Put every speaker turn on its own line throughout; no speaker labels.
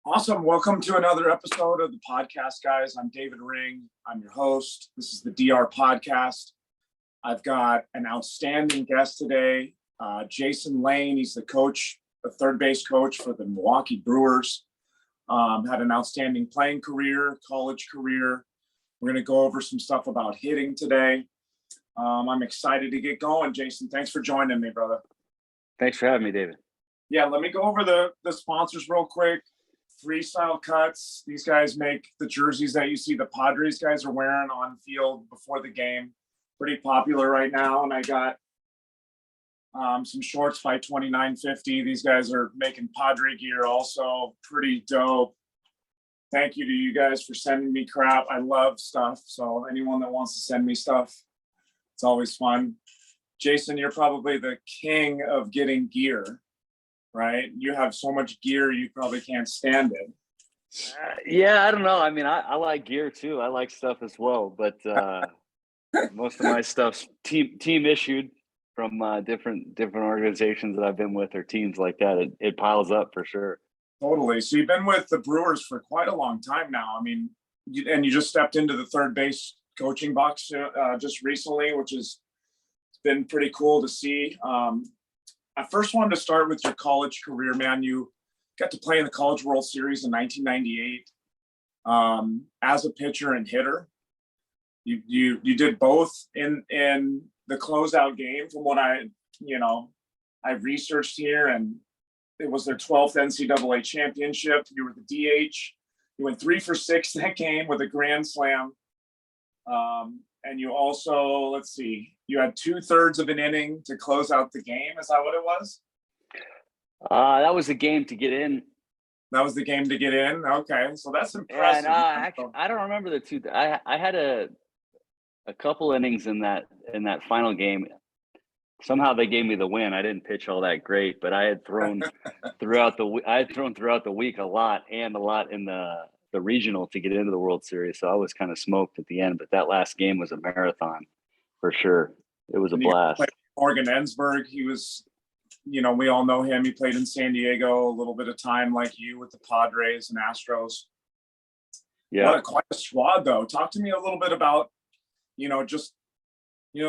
Awesome. Welcome to another episode of the podcast, guys. I'm David Ring. I'm your host. This is the DR Podcast. I've got an outstanding guest today, Jason Lane. He's the coach, the third base coach for the Milwaukee Brewers. Had an outstanding playing career, college career. We're going to go over some stuff about hitting today. I'm excited to get going. Jason, thanks for joining me, brother.
Thanks for having me, David.
Yeah, let me go over the sponsors real quick. Freestyle Cuts. These guys make the jerseys that you see the Padres guys are wearing on field before the game. Pretty popular right now. And I got some shorts by 2950. These guys are making Padre gear also. Pretty dope. Thank you to you guys for sending me crap. I love stuff. So anyone that wants to send me stuff, it's always fun. Jason, you're probably the king of getting gear. Right? You have so much gear, you probably can't stand it.
Yeah, I don't know. I mean, I like gear too. I like stuff as well, but most of my stuff's team issued from different organizations that I've been with or teams like that. It piles up for sure.
Totally. So you've been with the Brewers for quite a long time now. I mean, and you just stepped into the third base coaching box just recently, which has been pretty cool to see. I first wanted to start with your college career, man. You got to play in the College World Series in 1998 as a pitcher and hitter. You did both in the closeout game. From what I researched here, and it was their 12th NCAA championship. You were the DH. You went 3 for 6 that game with a grand slam. And you also, let's see, you had 2/3 of an inning to close out the game. Is that what it was?
That was the game to get in.
That was the game to get in. Okay, so that's impressive.
And actually, I don't remember the two. I had a couple innings in that final game. Somehow they gave me the win. I didn't pitch all that great, but I had thrown throughout the week a lot in the regional to get into the World Series. So I was kind of smoked at the end, but that last game was a marathon for sure. It was a blast.
Morgan Ensberg, he was, we all know him. He played in San Diego a little bit of time like you with the Padres and Astros. Yeah. Quite a squad though. Talk to me a little bit about,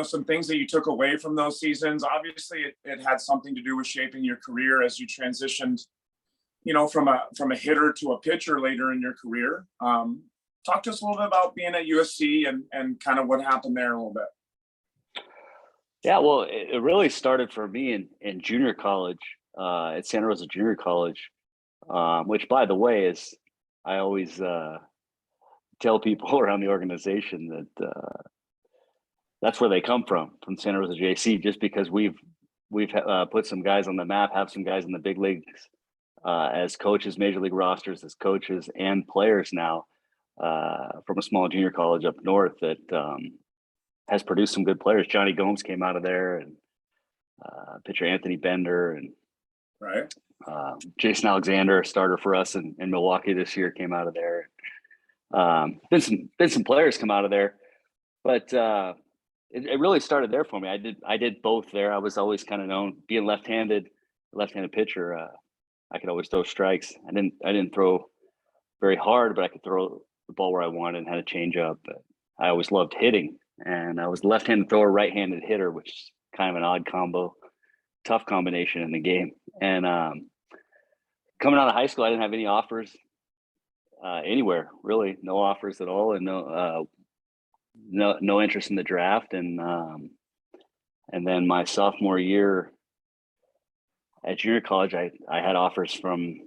some things that you took away from those seasons. Obviously it had something to do with shaping your career as you transitioned from a hitter to a pitcher later in your career. Talk to us a little bit about being at USC and kind of what happened there a little bit.
Yeah, well, it really started for me in junior college at Santa Rosa Junior College, which, by the way, is I always tell people around the organization that that's where they come from Santa Rosa JC, just because we've put some guys on the map, have some guys in the big leagues as coaches, major league rosters, as coaches and players now from a small junior college up north that has produced some good players. Johnny Gomes came out of there, and pitcher Anthony Bender, and
right.
Jason Alexander, a starter for us in Milwaukee this year, came out of there. Been some players come out of there, but it really started there for me. I did both there. I was always kind of known being left-handed pitcher. I could always throw strikes. I didn't throw very hard, but I could throw the ball where I wanted and had a change up. But I always loved hitting, and I was a left-handed thrower, right-handed hitter, which is kind of an odd combo, tough combination in the game. And coming out of high school, I didn't have any offers anywhere, really, no offers at all, and no interest in the draft. And then my sophomore year at junior college, I had offers from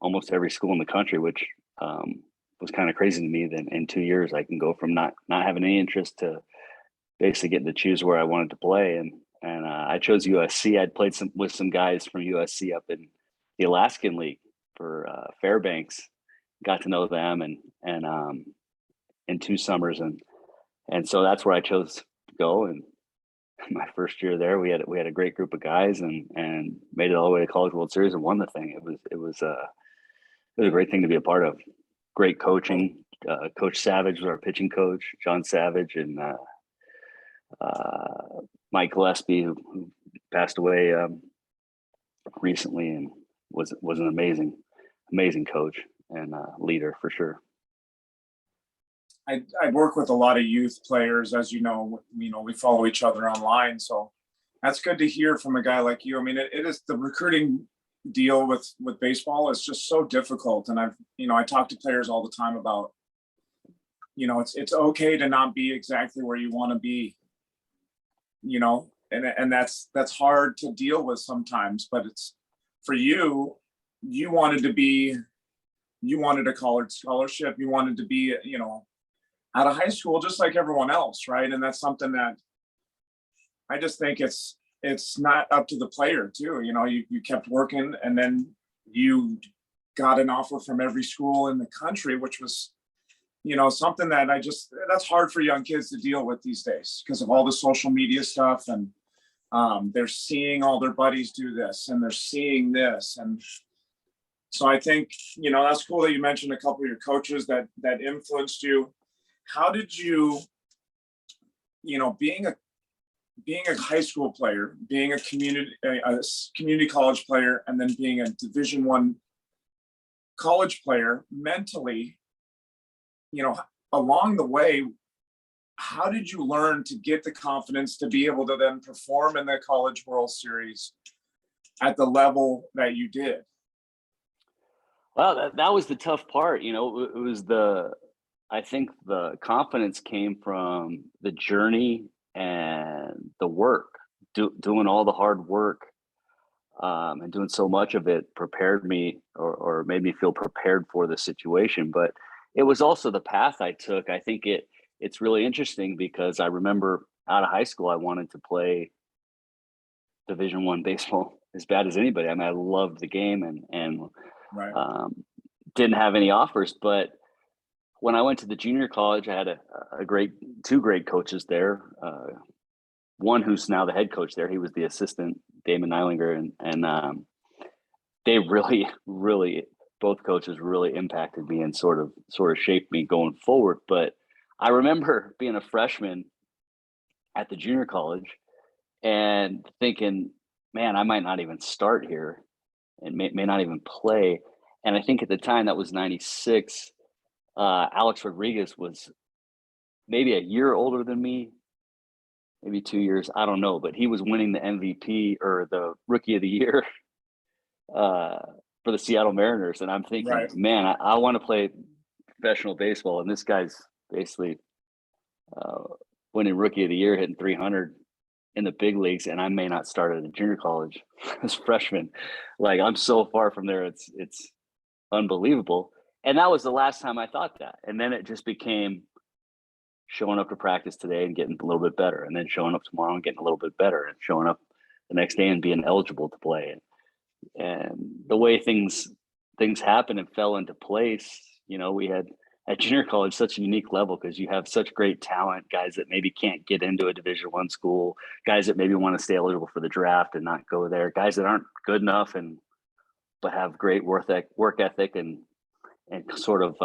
almost every school in the country, which was kind of crazy to me that in 2 years I can go from not having any interest to basically getting to choose where I wanted to play. And I chose USC. I'd played with some guys from USC up in the Alaskan League for Fairbanks, got to know them and in 2 summers. And so that's where I chose to go. And my first year there, we had a great group of guys and made it all the way to College World Series and won the thing. It was a great thing to be a part of. Great coaching. Coach Savage was our pitching coach, John Savage, and Mike Gillespie, who passed away recently and was an amazing coach. and leader for sure.
I work with a lot of youth players, as you know, we follow each other online. So that's good to hear from a guy like you. I mean, it is the recruiting deal with baseball is just so difficult. And I talk to players all the time about, it's okay to not be exactly where you want to be, and that's hard to deal with sometimes, but it's for you, you wanted a college scholarship. You wanted to be, out of high school, just like everyone else. Right. And that's something that I just think it's not up to the player too. You kept working, and then you got an offer from every school in the country, which was, something that that's hard for young kids to deal with these days because of all the social media stuff. And they're seeing all their buddies do this, and they're seeing this. And so I think, that's cool that you mentioned a couple of your coaches that influenced you. How did you, being a high school player, being a community college player, and then being a Division I college player mentally, along the way, how did you learn to get the confidence to be able to then perform in the College World Series at the level that you did?
Well, that was the tough part. It was I think the confidence came from the journey and the work, doing all the hard work, and doing so much of it prepared me or made me feel prepared for the situation. But it was also the path I took. I think it's really interesting because I remember out of high school, I wanted to play Division I baseball as bad as anybody. I mean, I loved the game and
Right.
Didn't have any offers. But when I went to the junior college, I had two great coaches there. One who's now the head coach there. He was the assistant, Damon Neilinger, and they really, really, both coaches really impacted me and sort of shaped me going forward. But I remember being a freshman at the junior college and thinking, man, I might not even start here and may not even play. And I think at the time, that was 96, Alex Rodriguez was maybe a year older than me, maybe 2 years, I don't know, but he was winning the MVP or the Rookie of the Year for the Seattle Mariners. And I'm thinking,
Right.
man, I want to play professional baseball. And this guy's basically winning Rookie of the Year, hitting 300 in the big leagues, and I may not start at a junior college as freshman. Like, I'm so far from there. It's unbelievable. And that was the last time I thought that. And then it just became showing up to practice today and getting a little bit better, and then showing up tomorrow and getting a little bit better, and showing up the next day and being eligible to play. And the way things happened and fell into place, we had at junior college such a unique level because you have such great talent, guys that maybe can't get into a Division I school, guys that maybe want to stay eligible for the draft and not go there, guys that aren't good enough but have great work ethic and sort of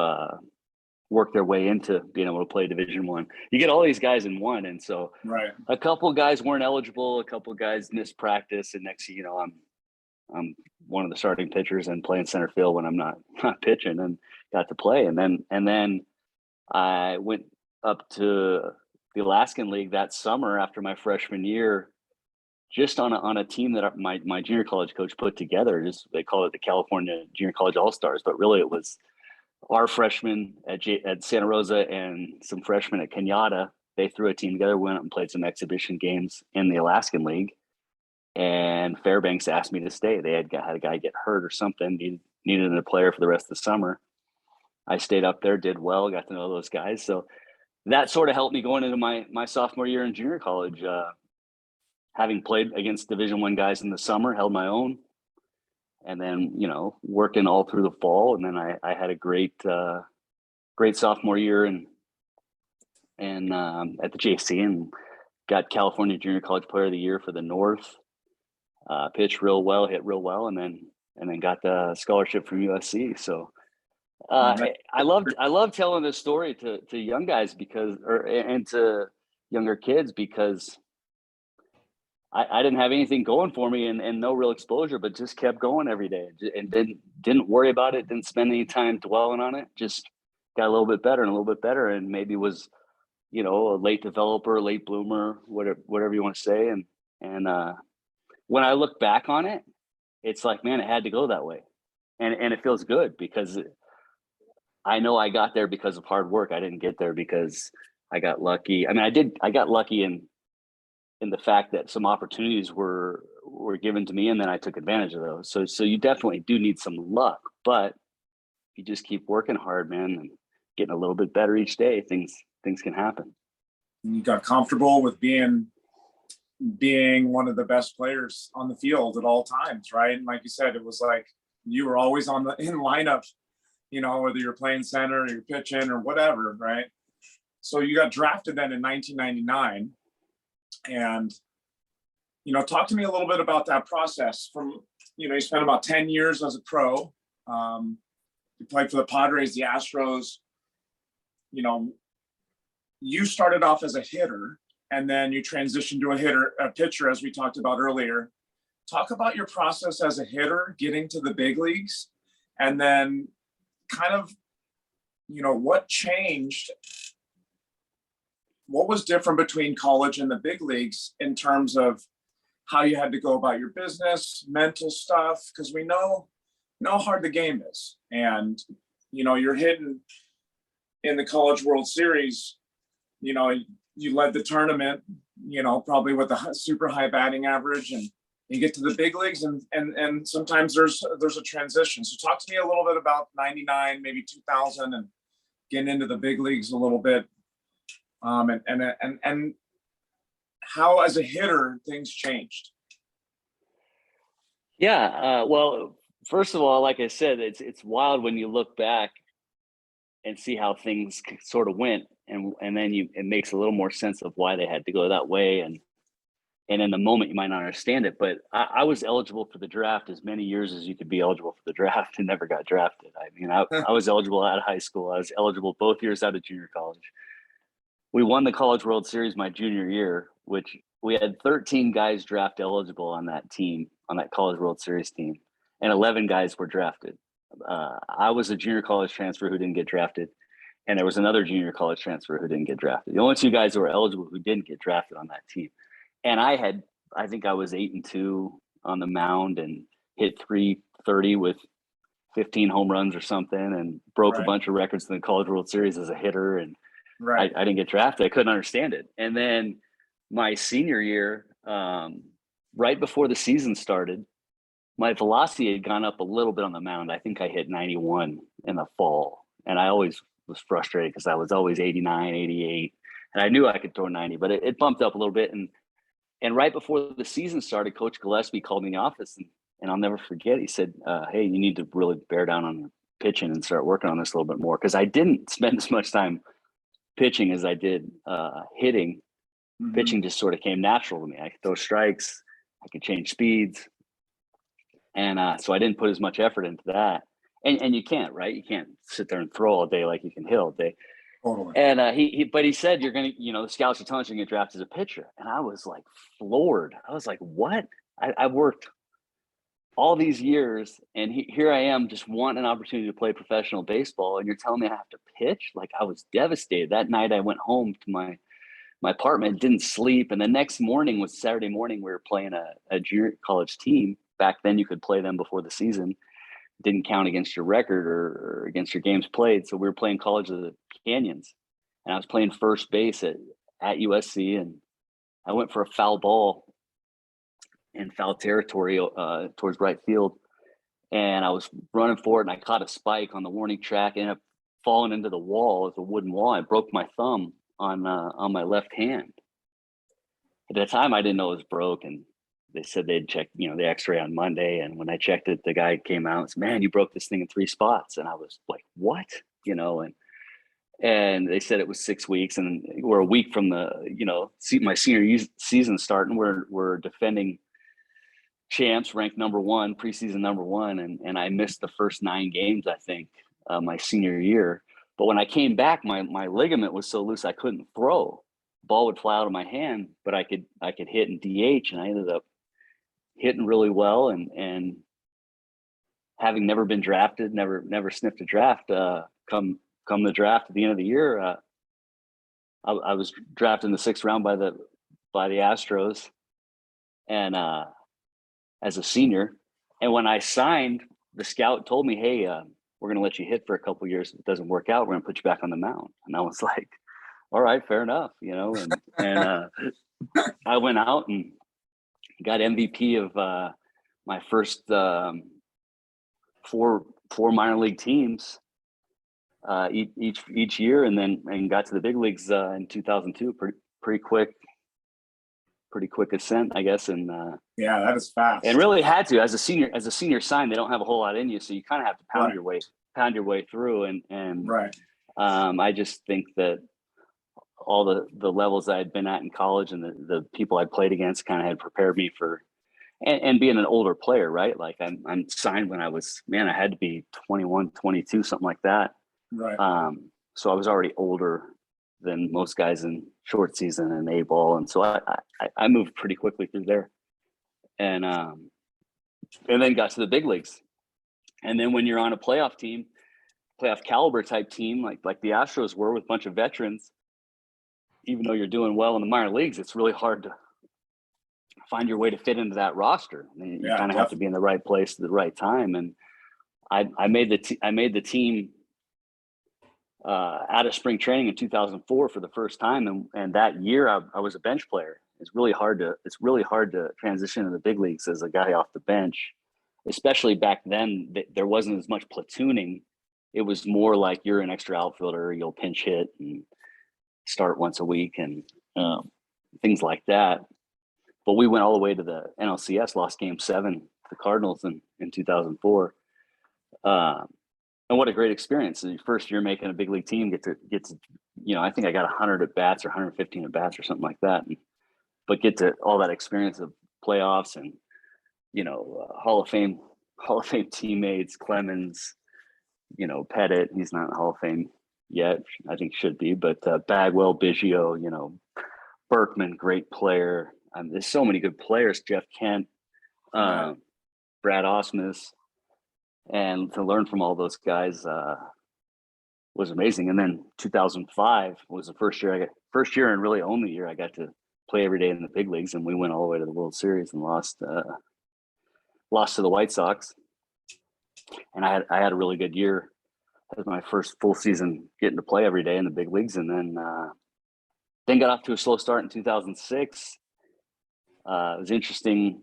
work their way into being able to play Division I. You get all these guys in one, and so
Right.
a couple guys weren't eligible, a couple guys missed practice, and next thing you know, I'm one of the starting pitchers and playing center field when I'm not pitching, and got to play. And then I went up to the Alaskan League that summer after my freshman year, just on a team that my junior college coach put together. They call it the California Junior College All-Stars, but really it was our freshmen at Santa Rosa and some freshmen at Kenyatta. They threw a team together, went up and played some exhibition games in the Alaskan League. And Fairbanks asked me to stay. They had a guy get hurt or something, needed a player for the rest of the summer. I stayed up there, did well, got to know those guys. So that sort of helped me going into my sophomore year in junior college. Having played against Division I guys in the summer, held my own. And then, working all through the fall. And then I had a great sophomore year and at the JC, and got California Junior College Player of the Year for the North. Pitched real well, hit real well, and then got the scholarship from USC. So I love telling this story to young guys and to younger kids because I didn't have anything going for me and no real exposure, but just kept going every day and didn't worry about it. Didn't spend any time dwelling on it. Just got a little bit better and a little bit better, and maybe was, a late developer, late bloomer, whatever you want to say. And when I look back on it, it's like, man, it had to go that way, and it feels good because I know I got there because of hard work. I didn't get there because I got lucky. I mean, I got lucky in the fact that some opportunities were given to me, and then I took advantage of those. So you definitely do need some luck, but you just keep working hard, man, and getting a little bit better each day. Things can happen.
You got comfortable with being one of the best players on the field at all times, right? And like you said, it was like you were always in lineup, whether you're playing center or you're pitching or whatever, right? So you got drafted then in 1999. And, talk to me a little bit about that process from, you spent about 10 years as a pro. You played for the Padres, the Astros. You started off as a hitter and then you transitioned to a pitcher, as we talked about earlier. Talk about your process as a hitter, getting to the big leagues, and then kind of, what changed. What was different between college and the big leagues in terms of how you had to go about your business, mental stuff? Because we know how hard the game is. And, you're hitting in the College World Series, you led the tournament, probably with a super high batting average, and you get to the big leagues and sometimes there's a transition. So talk to me a little bit about 99, maybe 2000, and getting into the big leagues a little bit. And how, as a hitter, things changed.
Yeah. Well, first of all, like I said, it's wild when you look back and see how things sort of went, and then it makes a little more sense of why they had to go that way. And in the moment you might not understand it, but I was eligible for the draft as many years as you could be eligible for the draft and never got drafted. I mean, I was eligible out of high school. I was eligible both years out of junior college. We won the College World Series my junior year, which we had 13 guys draft eligible on that team, on that College World Series team, and 11 guys were drafted. I was a junior college transfer who didn't get drafted, and there was another junior college transfer who didn't get drafted. The only two guys who were eligible who didn't get drafted on that team. And I think I was 8-2 on the mound and hit .330 with 15 home runs or something, and broke a bunch of records in the College World Series as a hitter. And I didn't get drafted. I couldn't understand it. And then my senior year, right before the season started, my velocity had gone up a little bit on the mound. I think I hit 91 in the fall. And I always was frustrated because I was always 89, 88. And I knew I could throw 90, but it bumped up a little bit. And right before the season started, Coach Gillespie called me in the office, and I'll never forget. He said, hey, you need to really bear down on pitching and start working on this a little bit more. Because I didn't spend as much time pitching as I did hitting. Mm-hmm. Pitching just sort of came natural to me. I could throw strikes, I could change speeds. And so I didn't put as much effort into that. And you can't, right? You can't sit there and throw all day like you can hit all day. Totally. And he said, you're going to, the scouts are telling us you're going to draft as a pitcher. And I was like floored. I was like, what? I worked all these years, and here I am just wanting an opportunity to play professional baseball, and you're telling me I have to pitch? Like, I was devastated. That night I went home to my apartment, didn't sleep. And the next morning was Saturday morning. We were playing a junior college team. Back then you could play them before the season. Didn't count against your record or against your games played. So we were playing College of the Canyons, and I was playing first base at USC, and I went for a foul ball in foul territory towards right field, and I was running for it, and I caught a spike on the warning track, and ended up falling into the wall. It's a wooden wall. I broke my thumb on my left hand. At the time, I didn't know it was broken. They said they'd check, the x-ray on Monday. And when I checked it, the guy came out and said, man, you broke this thing in 3 spots. And I was like, what? And they said it was 6 weeks, and we're a week from the, my senior season starting. We're defending champs, ranked number 1, preseason number 1. And I missed the first 9 games, I think, my senior year. But when I came back, my ligament was so loose, I couldn't throw. ball would fly out of my hand, but I could hit in DH, and I ended up hitting really well. And having never been drafted, never sniffed a draft, come the draft at the end of the year, I was drafted in the 6th round by the Astros, and as a senior. And when I signed, the scout told me, "Hey, we're going to let you hit for a couple of years. If it doesn't work out, we're going to put you back on the mound." And I was like, "All right, fair enough," And I went out and got MVP of my first 4 minor league teams each year, and got to the big leagues in 2002. Pretty quick ascent, I guess. And
yeah, that is fast.
And really had to, as a senior sign, they don't have a whole lot in you, so you kind of have to pound your way through. And
right.
I just think that all the levels I had been at in college and the people I played against kind of had prepared me for, and being an older player, right? Like I'm signed when I had to be 21, 22, something like that.
Right.
So I was already older than most guys in short season and A-ball. And so I moved pretty quickly through there, and then got to the big leagues. And then when you're on a playoff caliber type team, like the Astros were, with a bunch of veterans, even though you're doing well in the minor leagues, it's really hard to find your way to fit into that roster. I mean, you kind of have to be in the right place at the right time. And I made the team out of spring training in 2004 for the first time, and that year I was a bench player. It's really hard to transition to the big leagues as a guy off the bench, especially back then. There wasn't as much platooning. It was more like you're an extra outfielder, you'll pinch hit and start once a week and things like that. But we went all the way to the NLCS, lost Game 7 to the Cardinals in 2004. And what a great experience! Your first year making a big league team, get to I think I got 100 at bats or 115 at bats or something like that, but get to all that experience of playoffs and Hall of Fame teammates, Clemens, Pettit. He's not in the Hall of Fame yet, I think should be, but Bagwell, Biggio, Berkman, great player. There's so many good players. Jeff Kent, Brad Ausmus. And to learn from all those guys was amazing. And then 2005 was the first year and really only year I got to play every day in the big leagues. And we went all the way to the World Series and lost to the White Sox. And I had a really good year. It was my first full season getting to play every day in the big leagues. And then got off to a slow start in 2006. It was interesting,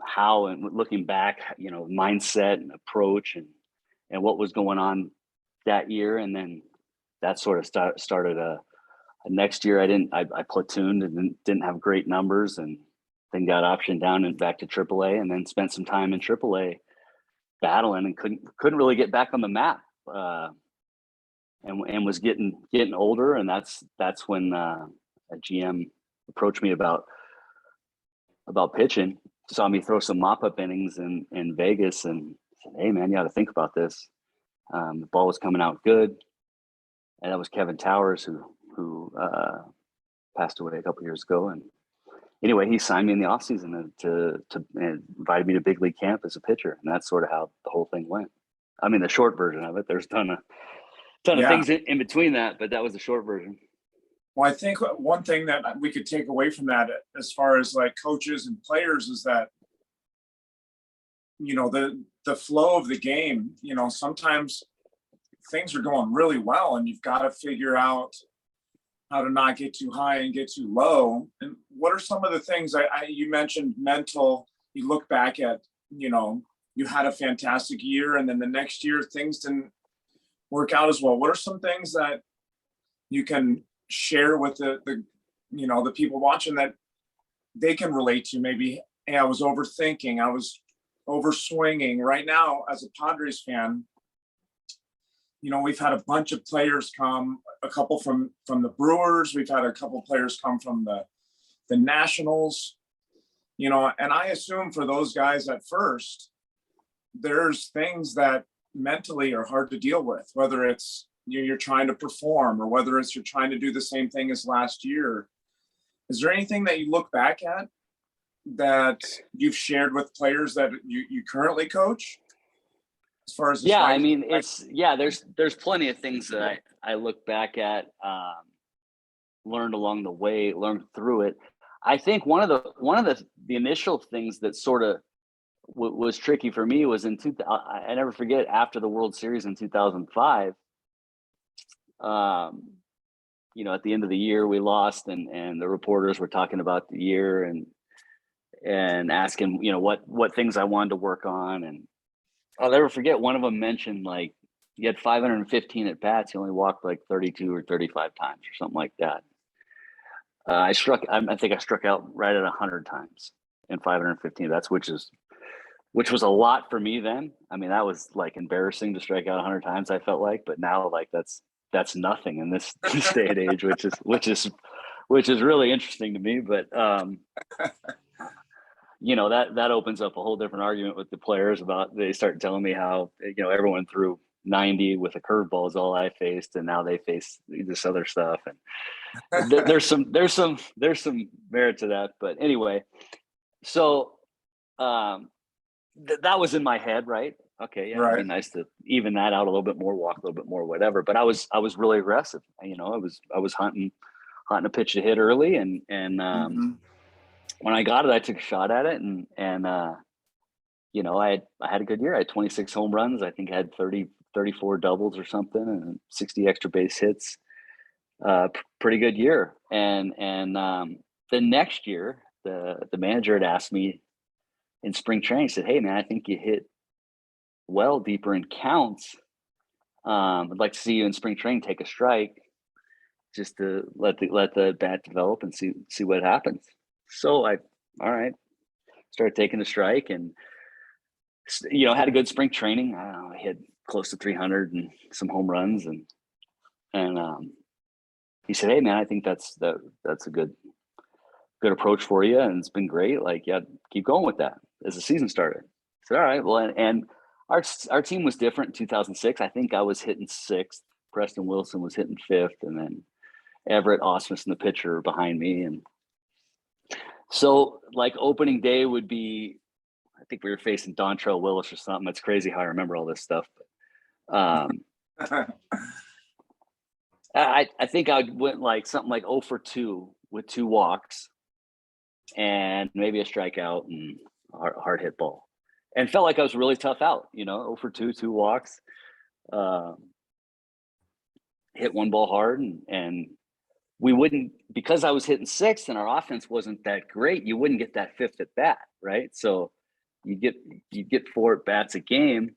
how, and looking back, mindset and approach and what was going on that year. And then that sort of started a next year. I platooned and didn't have great numbers, and then got optioned down and back to AAA, and then spent some time in AAA battling and couldn't really get back on the map. And was getting older. And that's when a GM approached me about pitching, saw me throw some mop-up innings in Vegas, and said, "Hey man, you got to think about this." The ball was coming out good, and that was Kevin Towers, who passed away a couple years ago. And anyway, he signed me in the offseason to invited me to big league camp as a pitcher, and that's sort of how the whole thing went. I mean, the short version of it. There's a ton of things in between that, but that was the short version.
Well, I think one thing that we could take away from that, as far as like coaches and players, is that, the flow of the game, sometimes things are going really well and you've got to figure out how to not get too high and get too low. And what are some of the things you mentioned mental, you look back at, you had a fantastic year and then the next year things didn't work out as well. What are some things that you can share with the people watching that they can relate to? Maybe, hey, I was overthinking, I was overswinging. Right now, as a Padres fan, we've had a bunch of players come, a couple from the Brewers, we've had a couple players come from the Nationals, and I assume for those guys at first, there's things that mentally are hard to deal with, whether it's you're trying to perform, or whether it's you're trying to do the same thing as last year. Is there anything that you look back at that you've shared with players that you currently coach? As far as
yeah, I mean, there's plenty of things that I look back at, learned along the way, learned through it. I think one of the initial things that sort of was tricky for me was I never forget, after the World Series in 2005. At the end of the year we lost, and the reporters were talking about the year and asking, what things I wanted to work on. And I'll never forget, one of them mentioned, like, you had 515 at bats, you only walked like 32 or 35 times or something like that. I think I struck out right at 100 times in 515 bats, which was a lot for me then. I mean, that was like embarrassing to strike out 100 times, I felt like, but now, like, that's nothing in this day and age, which is really interesting to me. But that opens up a whole different argument with the players about, they start telling me how, everyone threw 90 with a curveball is all I faced, and now they face this other stuff. And there's some merit to that. But anyway, so that was in my head, right? Okay, yeah,
right.
It'd be nice to even that out a little bit more, walk a little bit more, whatever. But I was really aggressive. I was hunting a pitch to hit early, and when I got it, I took a shot at it, and I had a good year. I had 26 home runs. I think I had 34 doubles or something, and 60 extra base hits. Pretty good year. And the next year, the manager had asked me in spring training, said, "Hey man, I think you hit well deeper in counts. I'd like to see you in spring training take a strike, just to let the bat develop and see what happens." So all right, started taking the strike, and had a good spring training. I don't know, I hit close to 300 and some home runs, and he said, "Hey man, I think that's a good approach for you, and it's been great. Like, yeah, keep going with that." As the season started, I said, "All right, well," and our team was different in 2006. I think I was hitting sixth, Preston Wilson was hitting fifth, and then Everett Osmus, the pitcher, behind me. And so, like, opening day would be, I think we were facing Dontrelle Willis or something. It's crazy how I remember all this stuff. But, I think I went like something like 0 for 2 with 2 walks and maybe a strikeout and hard hit ball, and felt like I was really tough out. 0 for 2, 2 walks, hit 1 ball hard, and we wouldn't, because I was hitting sixth and our offense wasn't that great, you wouldn't get that fifth at bat, right? So you get 4 at bats a game,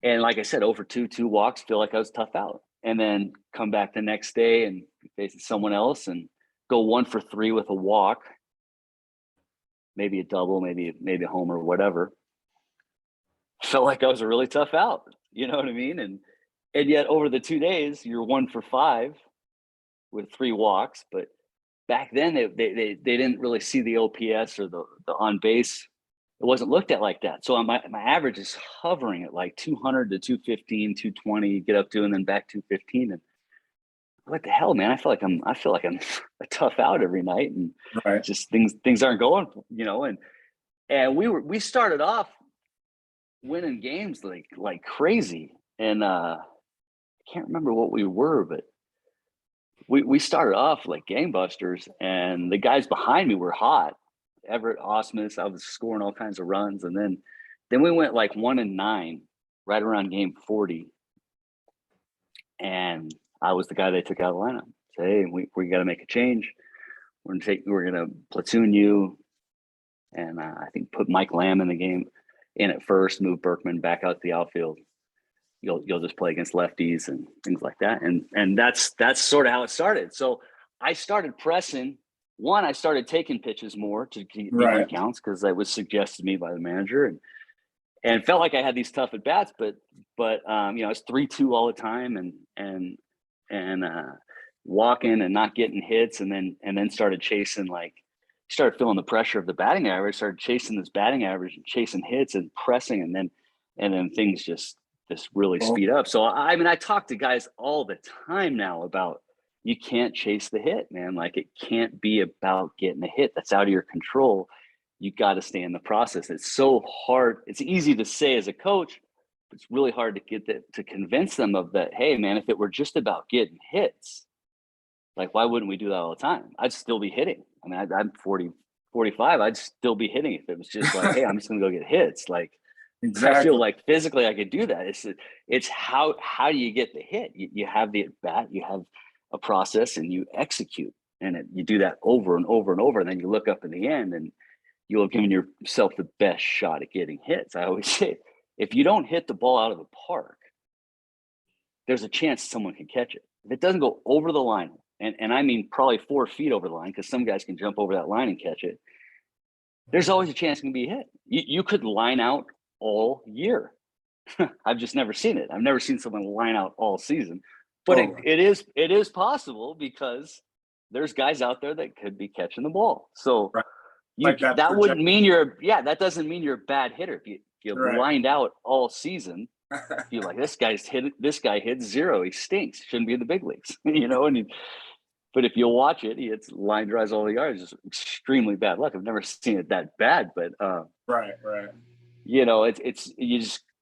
and like I said, 0 for 2, 2 walks, feel like I was tough out, and then come back the next day and face someone else and go 1 for 3 with a walk, maybe a double, maybe a homer, whatever. Felt like I was a really tough out, you know what I mean? And yet over the 2 days, you're 1 for 5 with 3 walks. But back then, they didn't really see the OPS or the on base. It wasn't looked at like that. So my average is hovering at like 200 to 215, 220, get up to, and then back 215. And what the hell, man? I feel like I'm a tough out every night, and
right.
just things aren't going, and we started off winning games like crazy. And I can't remember what we were, but we started off like gangbusters, and the guys behind me were hot. Everett Osmus, I was scoring all kinds of runs, and then we went like 1-9 right around game 40, and I was the guy they took out of the lineup. Say, "Hey, we got to make a change. We're gonna platoon you," and I think put Mike Lamb in the game in at first, move Berkman back out to the outfield. You'll just play against lefties and things like that, and that's sort of how it started. So I started pressing. I started taking pitches more to keep my counts, because that was suggested to me by the manager, and felt like I had these tough at bats, but it's 3-2 all the time, and walking and not getting hits, and then started chasing, started feeling the pressure of the batting average, started chasing this batting average and chasing hits and pressing, and then things just this really speed up. So I mean, I talk to guys all the time now about you can't chase the hit, man. Like it can't be about getting a hit. That's out of your control. You got to stay in the process. It's so hard. It's easy to say as a coach, but it's really hard to get that, to convince them of that. Hey, man, if it were just about getting hits, like why wouldn't we do that all the time? I'd still be hitting. I mean, I'm 40, 45. I'd still be hitting if it was just like, hey, I'm just gonna go get hits. Like
Exactly.
I feel like physically I could do that. It's how do you get the hit? You have the at bat, you have a process, and you execute, and you do that over and over and over, and then you look up in the end, and you'll have given yourself the best shot at getting hits. I always say, if you don't hit the ball out of the park, there's a chance someone can catch it. If it doesn't go over the line, and I mean probably 4 feet over the line, because some guys can jump over that line and catch it, there's always a chance it can be hit. You could line out all year. I've just never seen it. I've never seen someone line out all season, but it is possible, because there's guys out there that could be catching the ball. So
Right.
that wouldn't mean that doesn't mean you're a bad hitter. If you lined out all season, you're like, this guy hits 0. He stinks. Shouldn't be in the big leagues, but if you watch it, he hits line drives all the yards. It's extremely bad luck. I've never seen it that bad, but
right.
It's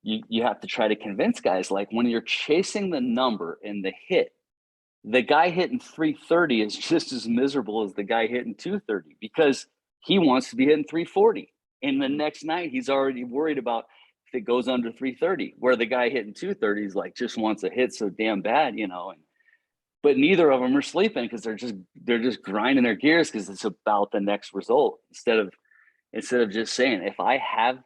you have to try to convince guys, like when you're chasing the number and the hit, the guy hitting 330 is just as miserable as the guy hitting 230, because he wants to be hitting 340. And the next night he's already worried about if it goes under 330, where the guy hitting 230 is like, just wants a hit so damn bad, but neither of them are sleeping, because they're just grinding their gears, because it's about the next result, instead of just saying, if I have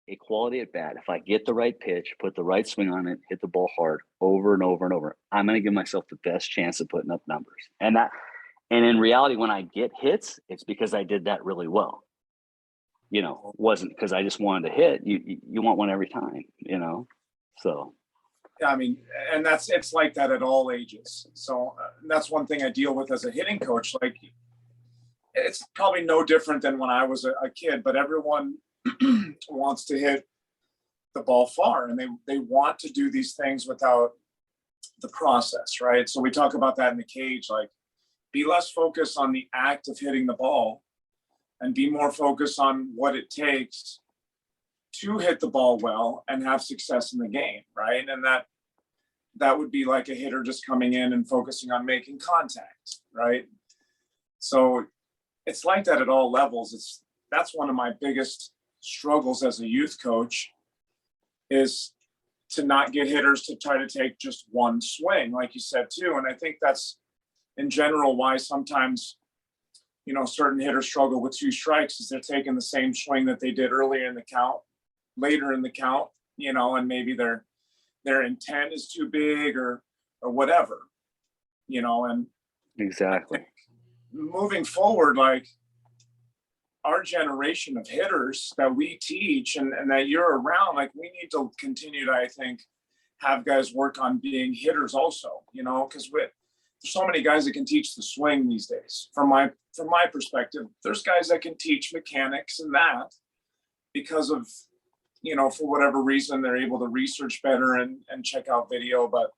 a quality at bat, if I get the right pitch, put the right swing on it, hit the ball hard over and over and over, I'm going to give myself the best chance of putting up numbers. And in reality, when I get hits, it's because I did that really well. Wasn't because I just wanted to hit. You want one every time, so.
Yeah, I mean, and it's like that at all ages. So that's one thing I deal with as a hitting coach. Like, it's probably no different than when I was a kid, but everyone wants to hit the ball far, and they want to do these things without the process, right? So we talk about that in the cage, like, be less focused on the act of hitting the ball and be more focused on what it takes to hit the ball well and have success in the game, right? And that would be like a hitter just coming in and focusing on making contact, right? So it's like that at all levels. That's one of my biggest struggles as a youth coach, is to not get hitters to try to take just one swing, like you said too. And I think that's in general why sometimes certain hitters struggle with 2 strikes, is they're taking the same swing that they did earlier in the count, later in the count, and maybe their intent is too big or whatever, and
exactly.
Moving forward, like, our generation of hitters that we teach and that you're around, like, we need to continue to, I think, have guys work on being hitters also, because there's so many guys that can teach the swing these days. From my perspective, there's guys that can teach mechanics and that, because of, for whatever reason, they're able to research better and check out video. But,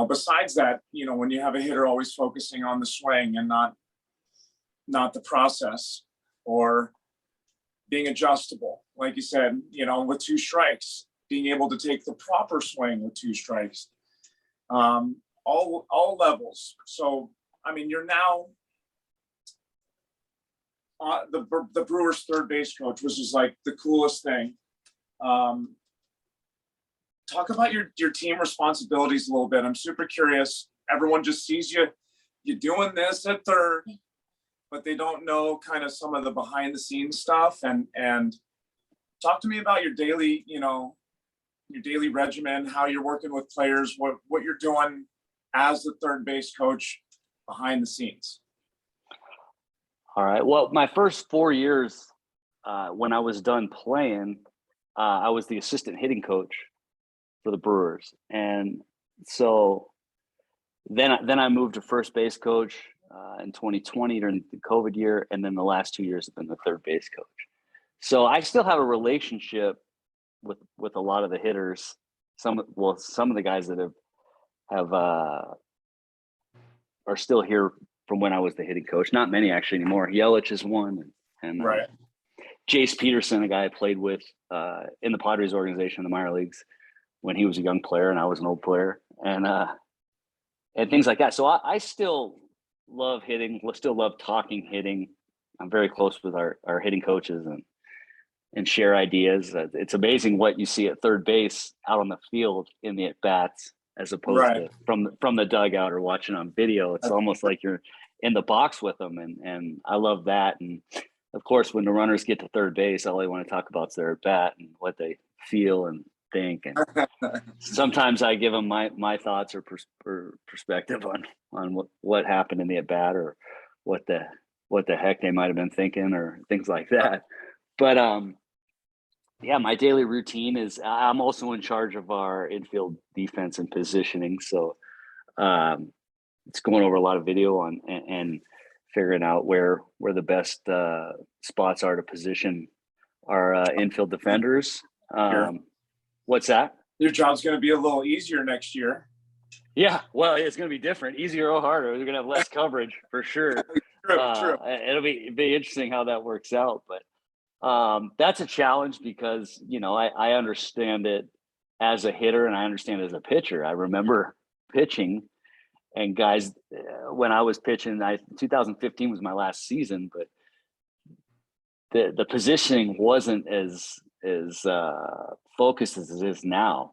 besides that, when you have a hitter always focusing on the swing and not the process, or being adjustable, like you said, with 2 strikes, being able to take the proper swing with 2 strikes, all levels. So, I mean, you're now the Brewers' third base coach, which is like the coolest thing. Talk about your team responsibilities a little bit. I'm super curious. Everyone just sees you doing this at third, but they don't know kind of some of the behind the scenes stuff. And talk to me about your daily regimen, how you're working with players, what you're doing as the third base coach behind the scenes.
All right. Well, my first 4 years, when I was done playing, I was the assistant hitting coach for the Brewers. And so then I moved to first base coach in 2020 during the COVID year. And then the last 2 years have been the third base coach. So I still have a relationship with a lot of the hitters. Some of the guys that have are still here from when I was the hitting coach. Not many actually anymore. Yelich is one, and
Right.
Jace Peterson, a guy I played with in the Padres organization in the minor leagues when he was a young player and I was an old player, and things like that. So I still love hitting, still love talking hitting. I'm very close with our hitting coaches and share ideas. It's amazing what you see at third base out on the field in the at bats, as opposed
Right.
to from the dugout or watching on video. It's almost like you're in the box with them, and I love that. And of course, when the runners get to third base, all they want to talk about is their at bat and what they feel and think. And sometimes I give them my thoughts or perspective on what happened in the at bat, or what the heck they might have been thinking, or things like that. But yeah, my daily routine is I'm also in charge of our infield defense and positioning. So it's going over a lot of video on and figuring out where the best spots are to position our infield defenders. What's that?
Your job's going to be a little easier next year.
Yeah, well, it's going to be different, easier or harder. We're going to have less coverage for sure.
True.
It'll be interesting how that works out, but that's a challenge because, I understand it as a hitter and I understand it as a pitcher. I remember pitching, and guys, when I was pitching, 2015 was my last season, but the positioning wasn't as focused as it is now.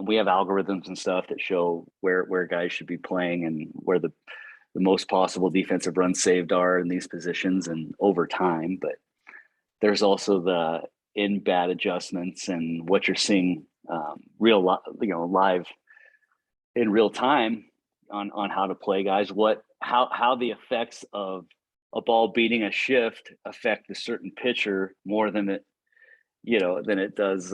We have algorithms and stuff that show where guys should be playing and where the most possible defensive runs saved are in these positions and over time. But there's also the in bat adjustments and what you're seeing live in real time on how to play guys, how the effects of a ball beating a shift affect a certain pitcher more than it does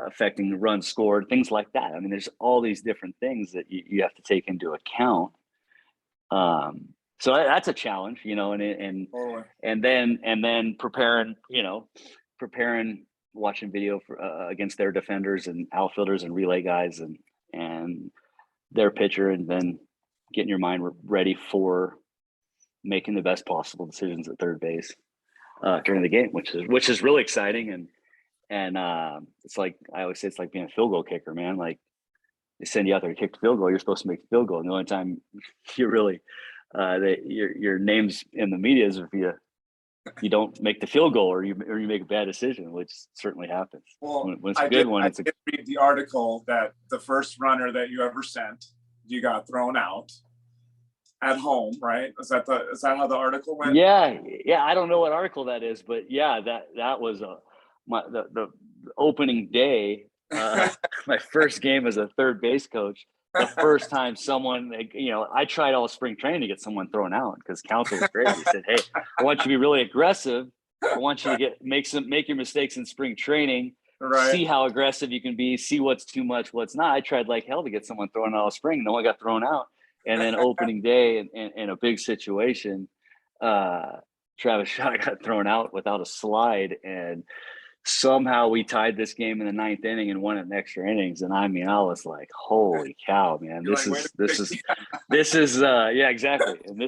affecting the run scored, things like that. I mean, there's all these different things that you have to take into account. So that's a challenge, and then preparing, watching video for against their defenders and outfielders and relay guys and their pitcher, and then getting your mind ready for making the best possible decisions at third base during the game, which is really exciting. And it's like I always say, it's like being a field goal kicker, man. Like, they send you out there to kick the field goal, you're supposed to make the field goal, and the only time you really your name's in the media is if you don't make the field goal or you make a bad decision, which certainly happens.
Well,
when it's a good one,
I did read the article that the first runner that you ever sent, you got thrown out at home, right? Is that how the article went?
Yeah. I don't know what article that is, but yeah, that was the opening day. My first game as a third base coach. The first time someone, I tried all spring training to get someone thrown out because counsel was great. He said, "Hey, I want you to be really aggressive. I want you to make your mistakes in spring training. Right. See how aggressive you can be. See what's too much, what's not." I tried like hell to get someone thrown out all spring. No one got thrown out. And then opening day in a big situation, Travis Shaw got thrown out without a slide, and somehow we tied this game in the ninth inning and won it in extra innings. And I mean, I was like, holy cow, man, this is yeah, exactly. And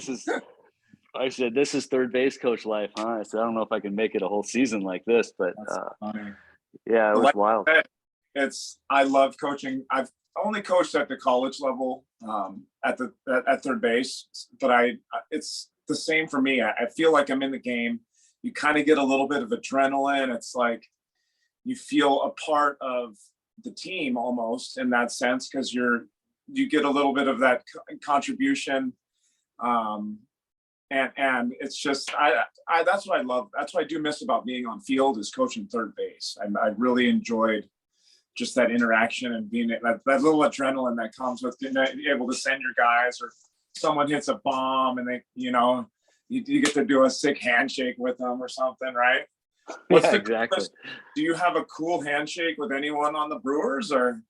I said, this is third base coach life, huh? I said, I don't know if I can make it a whole season like this, but yeah, it was wild.
I love coaching. I've only coached at the college level at third base, but it's the same for me. I feel like I'm in the game. You kind of get a little bit of adrenaline. It's like you feel a part of the team almost in that sense, because you get a little bit of that contribution. And it's just, that's what I love. That's what I do miss about being on field, is coaching third base. I really enjoyed just that interaction and being that little adrenaline that comes with being able to send your guys, or someone hits a bomb and they, you get to do a sick handshake with them or something, right?
Exactly.
Do you have a cool handshake with anyone on the Brewers, or?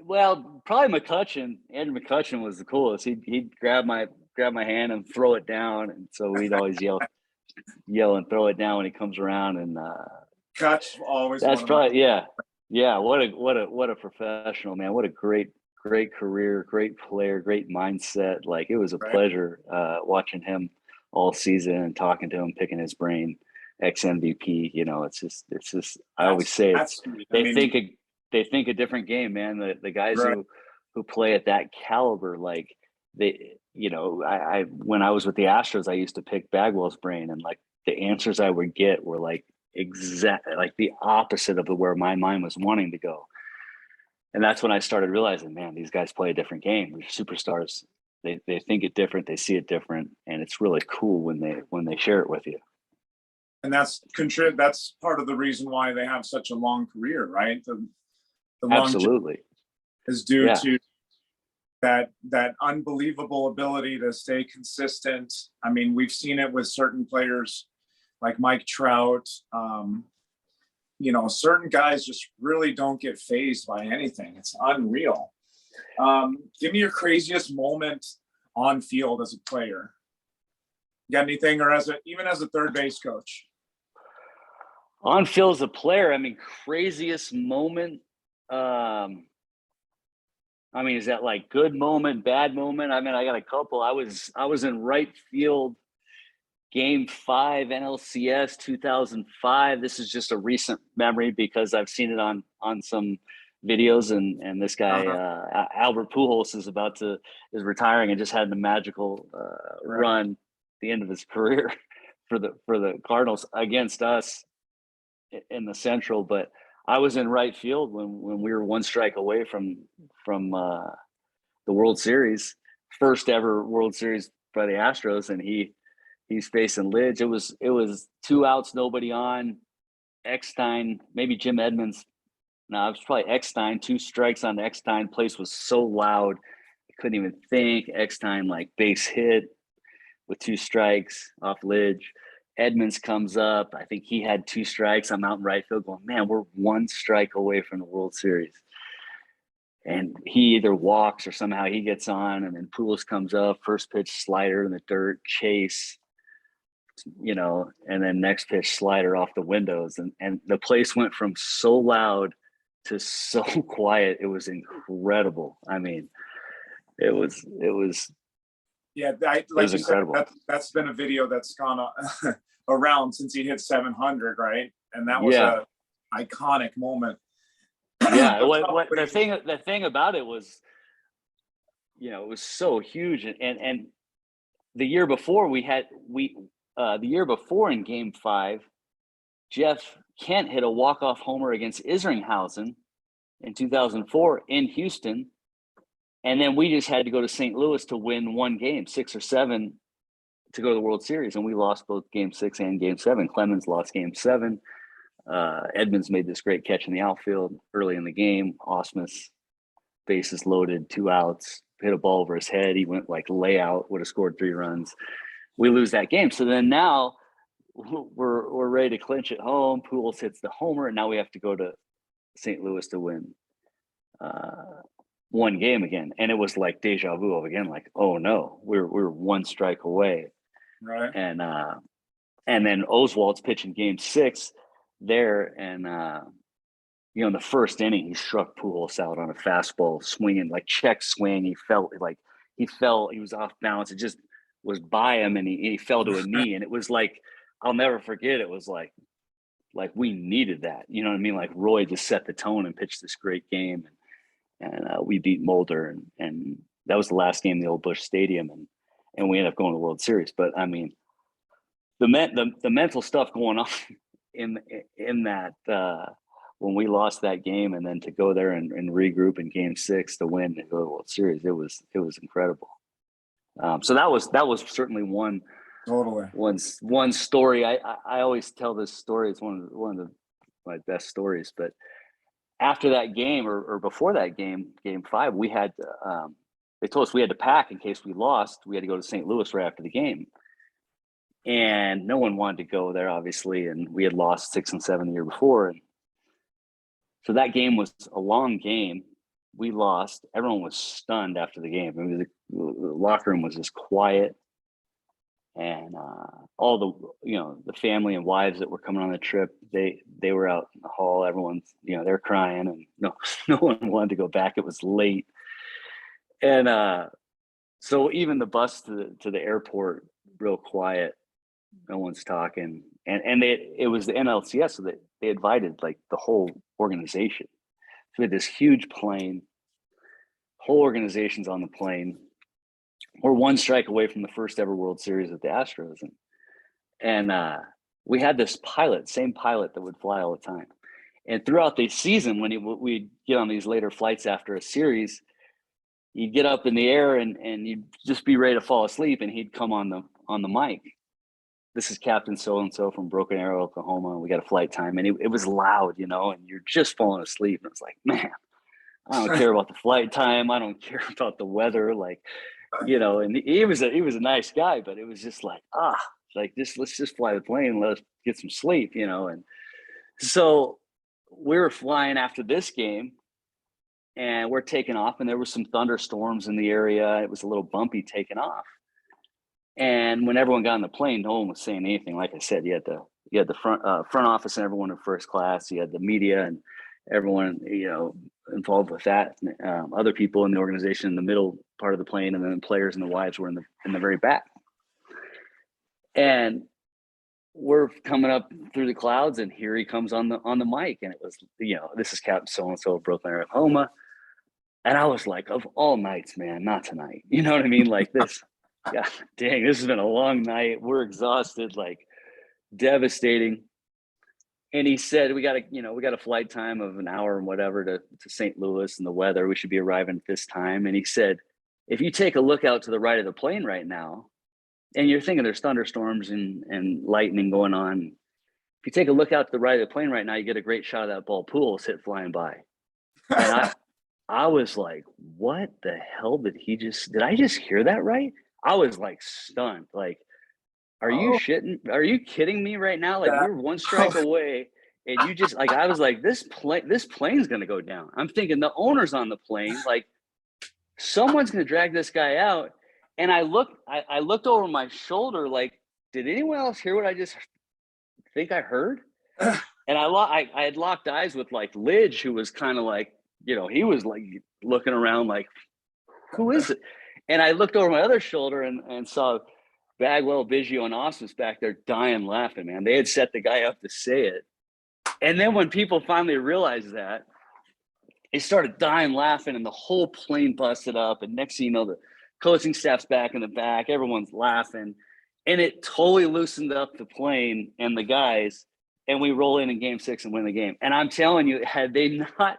Well, probably McCutchen. Andrew McCutchen was the coolest. He'd grab my hand and throw it down, and so we'd always yell and throw it down when he comes around. And
Kutch always
That's
one of my.
probably, yeah. Yeah. What a professional, man. What a great career, great player, great mindset. Like, it was a
Right.
pleasure watching him all season and talking to him, picking his brain, ex MVP. You know, it's just I always say
That's
it's
sweet. I
they
mean,
think a they think a different game, man. The guys
right.
who play at that caliber, like, they, you know, I when I was with the Astros, I used to pick Bagwell's brain, and like the answers I would get were like exactly like the opposite of where my mind was wanting to go. And that's when I started realizing, man, these guys play a different game. They're superstars. They think it different, they see it different, and it's really cool when they share it with you.
And that's part of the reason why they have such a long career, right? The longevity
Absolutely.
is due
Yeah.
to that unbelievable ability to stay consistent. I mean, we've seen it with certain players like Mike Trout. You know, certain guys just really don't get phased by anything. It's unreal. Give me your craziest moment on field as a player. Got anything, or even as a third base coach?
On field as a player, I mean, craziest moment. I mean, is that like good moment, bad moment? I mean, I got a couple. I was in right field, Game 5 NLCS 2005. This is just a recent memory because I've seen it on some videos, and this guy Albert Pujols is retiring and just had the magical run the end of his career for the Cardinals against us in the Central. But I was in right field when we were one strike away from the World Series, first ever World Series by the Astros, and he's facing Lidge. It was 2 outs, nobody on. Eckstein, maybe Jim Edmonds. No, it was probably Eckstein. 2 strikes on Eckstein. Place was so loud, I couldn't even think. Eckstein, like, base hit with 2 strikes off Lidge. Edmonds comes up. I think he had 2 strikes. I'm out in right field going, man, we're 1 strike away from the World Series. And he either walks or somehow he gets on, and then Pujols comes up, first pitch slider in the dirt, chase, you know, and then next pitch slider off the windows. And the place went from so loud to so quiet. It was incredible. I mean, it was
Yeah,
it was incredible.
That's been a video that's gone around since he hit 700, right? And that was
Yeah.
a iconic moment.
Yeah, what the thing about it was, you know, it was so huge, and the year before the year before in Game 5, Jeff Kent hit a walk-off homer against Isringhausen in 2004 in Houston, and then we just had to go to St. Louis to win 1 game, 6 or 7, to go to the World Series, and we lost both Game 6 and Game 7. Clemens lost Game 7. Edmonds made this great catch in the outfield early in the game. Ausmus, bases loaded, 2 outs, hit a ball over his head. He went like layout, would have scored 3 runs. We lose that game. So then now we're ready to clinch at home. Pujols hits the homer, and now we have to go to St. Louis to win 1 game again. And it was like deja vu of again, like, oh no, we're 1 strike away.
Right.
And then Oswald's pitching Game 6 there, and you know, in the first inning, he struck Pujols out on a fastball, swinging like check swing. He was off balance. It just was by him, and he fell to a knee. And it was like, I'll never forget. It was like we needed that. You know what I mean? Like, Roy just set the tone and pitched this great game, and we beat Mulder, and that was the last game in the old Busch Stadium, and we ended up going to the World Series. But I mean, the mental stuff going on in that when we lost that game, and then to go there and regroup in Game 6 to win and go to the World Series, it was incredible. So that was certainly one story. I always tell this story. It's one of my best stories. But after that game, or before that game, Game 5, we had they told us we had to pack in case we lost. We had to go to St. Louis right after the game. And no one wanted to go there, obviously, and we had lost 6 and 7 the year before. And so that game was a long game. We lost. Everyone was stunned after the game. I mean, the locker room was just quiet. and all the family and wives that were coming on the trip, they were out in the hall. Everyone's, they're crying, and no no one wanted to go back. It was late, and so even the bus to the airport, real quiet, no one's talking, and it was the NLCS, so they invited like the whole organization. So we had this huge plane, whole organization's on the plane. We're one strike away from the first ever World Series with the Astros, and we had this same pilot that would fly all the time. And throughout the season, when we'd get on these later flights after a series, you'd get up in the air and you'd just be ready to fall asleep, and he'd come on the mic. This is Captain so-and-so from Broken Arrow, Oklahoma. We got a flight time. And it was loud, and you're just falling asleep. And it's like, man, I don't care about the flight time. I don't care about the weather. And he was a nice guy, but it was just like, let's just fly the plane. Let us get some sleep, And so we were flying after this game, and we're taking off, and there was some thunderstorms in the area. It was a little bumpy taking off. And when everyone got on the plane, no one was saying anything. Like I said, you had the front office and everyone in first class. You had the media and everyone, involved with that. Other people in the organization in the middle part of the plane, and then the players and the wives were in the very back. And we're coming up through the clouds, and here he comes on the mic, and it was, this is Captain so-and-so of Brooklyn, Oklahoma. And I was like, of all nights, man, not tonight. You know what I mean? Like this. Yeah, dang, this has been a long night. We're exhausted, like devastating. And he said, we got a flight time of an hour and whatever to St. Louis, and the weather, we should be arriving at this time. And he said, if you take a look out to the right of the plane right now, and you're thinking there's thunderstorms and lightning going on, if you take a look out to the right of the plane right now, you get a great shot of that ball pool hit flying by. And I was like, what the hell did I just hear that right? I was like stunned. Like, are you shitting? Are you kidding me right now? Like, we're one strike away, and you just like, I was like, this plane's gonna go down. I'm thinking the owner's on the plane, like someone's gonna drag this guy out. And I looked over my shoulder, like, did anyone else hear what I just think I heard? And I had locked eyes with like Lidge, who was kind of like, he was like looking around like, who is it? And I looked over my other shoulder and saw Bagwell, Biggio, and Ausmus back there dying laughing, man. They had set the guy up to say it. And then when people finally realized that, they started dying laughing, and the whole plane busted up. And next thing you know, the coaching staff's back in the back. Everyone's laughing. And it totally loosened up the plane and the guys. And we roll in Game 6 and win the game. And I'm telling you, had they not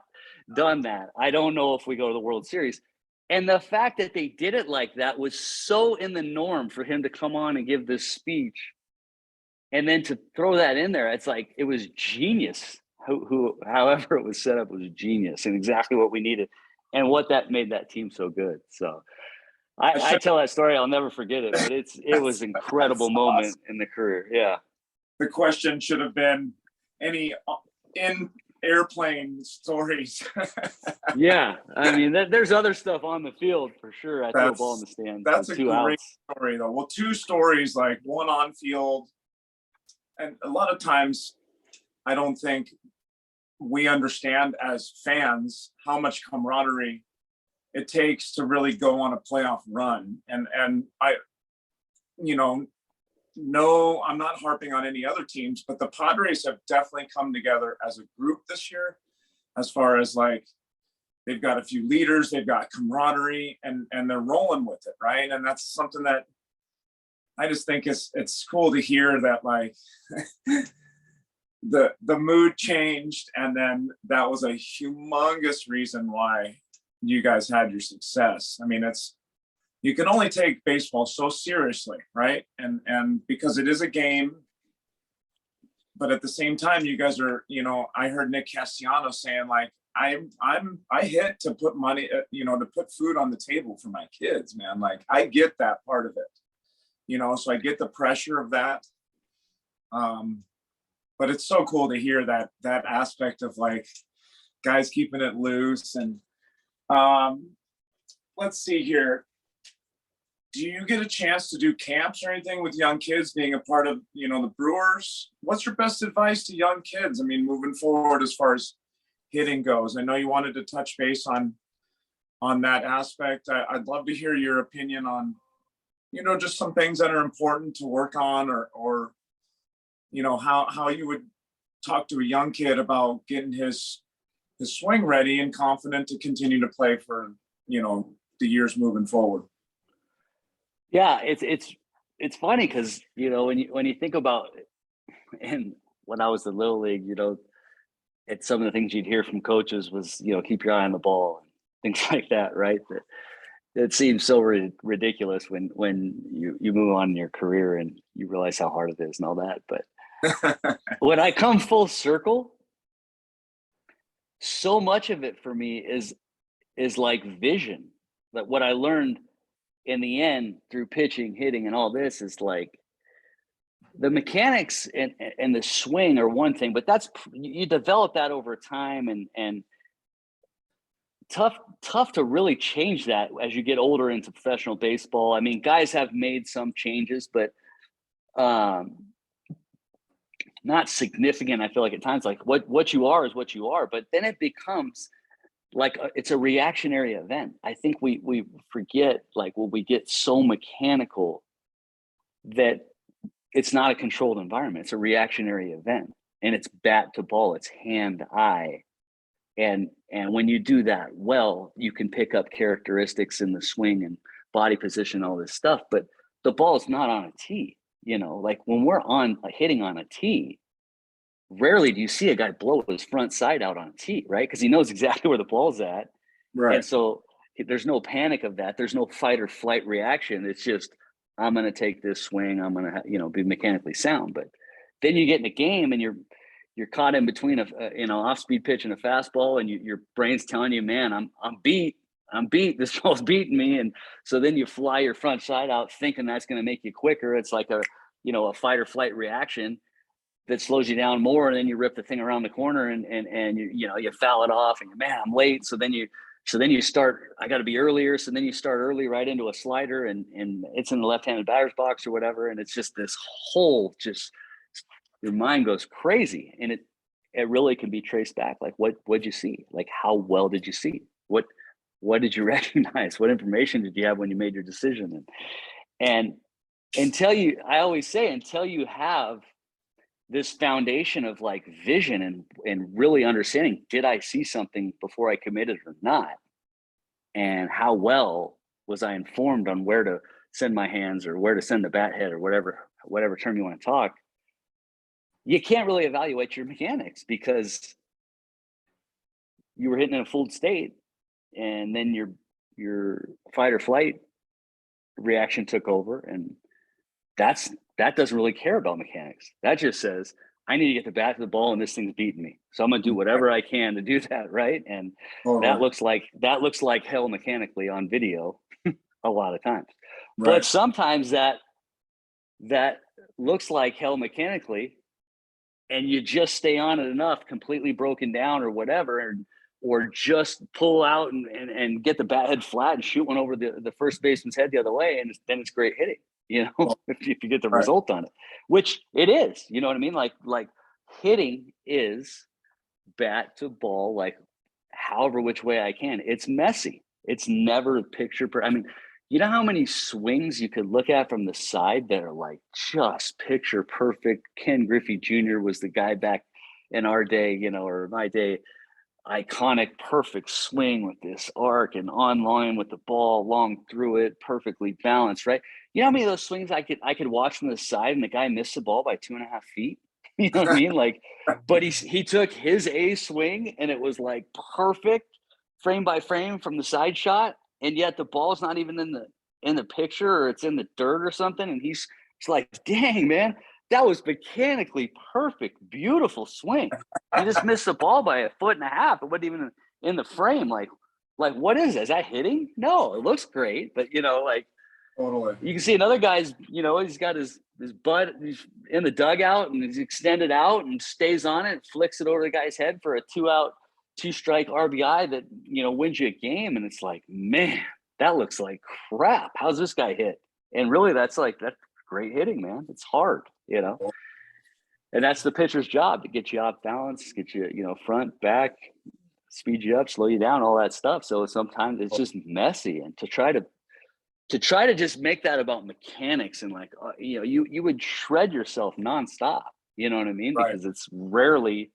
done that, I don't know if we go to the World Series. And the fact that they did it like that was so in the norm for him to come on and give this speech, and then to throw that in there. It's like, it was genius. However it was set up was genius, and exactly what we needed, and what that made that team so good. So I tell that story, I'll never forget it, but it was an incredible moment awesome in the career. Yeah.
The question should have been any in airplane stories.
Yeah, I mean, there's other stuff on the field for sure. I threw a ball in the stand.
That's a great story, though. Well, two stories, like one on field, and a lot of times I don't think we understand as fans how much camaraderie it takes to really go on a playoff run. And I, no, I'm not harping on any other teams, but the Padres have definitely come together as a group this year, as far as like, they've got a few leaders, they've got camaraderie, and they're rolling with it, right? And that's something that I just think it's cool to hear, that like the mood changed, and then that was a humongous reason why you guys had your success. I mean, you can only take baseball so seriously, right? And because it is a game, but at the same time, you guys are, I heard Nick Castellanos saying like, I hit to put money, to put food on the table for my kids, man. Like, I get that part of it, so I get the pressure of that. But it's so cool to hear that aspect of like guys keeping it loose. And let's see here. do you get a chance to do camps or anything with young kids being a part of, the Brewers? What's your best advice to young kids? I mean, moving forward as far as hitting goes. I know you wanted to touch base on that aspect. I'd love to hear your opinion on, just some things that are important to work on, or how you would talk to a young kid about getting his swing ready and confident to continue to play for, the years moving forward.
Yeah, it's funny because when you think about it, and when I was in Little League, it's some of the things you'd hear from coaches was keep your eye on the ball and things like that, right? That seems so ridiculous when you move on in your career and you realize how hard it is and all that. But when I come full circle, so much of it for me is like vision. That what I learned in the end through pitching, hitting, and all this is like the mechanics and the swing are one thing, but that's you develop that over time and tough to really change that as you get older into professional baseball. I mean, guys have made some changes, but not significant. I feel like at times, like what you are is what you are, but then it becomes like it's a reactionary event. I think we forget, like, when we get so mechanical that it's not a controlled environment. It's a reactionary event, and it's bat to ball, it's hand eye. And when you do that well, you can pick up characteristics in the swing and body position, all this stuff. But the ball is not on a tee. Like when we're hitting on a tee, rarely do you see a guy blow his front side out on a tee, right? Because he knows exactly where the ball's at.
Right.
And so there's no panic of that. There's no fight or flight reaction. It's just, I'm going to take this swing. I'm going to, be mechanically sound. But then you get in a game and you're caught in between a off-speed pitch and a fastball, and your brain's telling you, man, I'm beat. This ball's beating me. And so then you fly your front side out thinking that's going to make you quicker. It's like a fight or flight reaction that slows you down more. And then you rip the thing around the corner and you foul it off and man, I'm late. So then you start, I got to be earlier. So then you start early right into a slider and it's in the left-handed batter's box or whatever. And it's just this whole, your mind goes crazy. And it really can be traced back. Like, what'd you see? Like, how well did you see? What did you recognize? What information did you have when you made your decision? And I always say, until you have this foundation of like vision and really understanding, did I see something before I committed or not? And how well was I informed on where to send my hands or where to send the bat head or whatever term you want to talk? You can't really evaluate your mechanics because you were hitting in a full state, and then your fight or flight reaction took over, and that doesn't really care about mechanics. That just says, I need to get the bat to the ball and this thing's beating me. So I'm going to do whatever I can to do that. Right. And that looks like hell mechanically on video a lot of times. Right. But sometimes that looks like hell mechanically, and you just stay on it enough, completely broken down or whatever, or just pull out and get the bat head flat and shoot one over the first baseman's head the other way. And then it's great hitting. If you get the result on it, which it is, you know what I mean? Like hitting is bat to ball, like however which way I can. It's messy. It's never picture. I mean, you know how many swings you could look at from the side that are like just picture perfect. Ken Griffey Jr. was the guy back in our day, or my day. Iconic, perfect swing with this arc and on line with the ball long through it, perfectly balanced, right? You know how many of those swings I could watch from the side and the guy missed the ball by 2.5 feet? You know what I mean? Like, but he took his A swing and it was like perfect frame by frame from the side shot, and yet the ball's not even in the picture, or it's in the dirt or something, and he's like, dang, man, that was mechanically perfect, beautiful swing. You just missed the ball by 1.5 feet. It wasn't even in the frame. Like what is that? Is that hitting? No, it looks great, but
totally.
You can see another guy's, he's got his butt, he's in the dugout and he's extended out and stays on it, flicks it over the guy's head for a 2-out, 2-strike RBI that, wins you a game. And it's like, man, that looks like crap. How's this guy hit? And really that's great hitting, man. It's hard, you know. And that's the pitcher's job, to get you off balance, get you, you know, front, back, speed you up, slow you down, all that stuff. So sometimes it's just messy, and to try to just make that about mechanics and like, you know, you would shred yourself nonstop. You know what I mean?
Right.
Because it's rarely,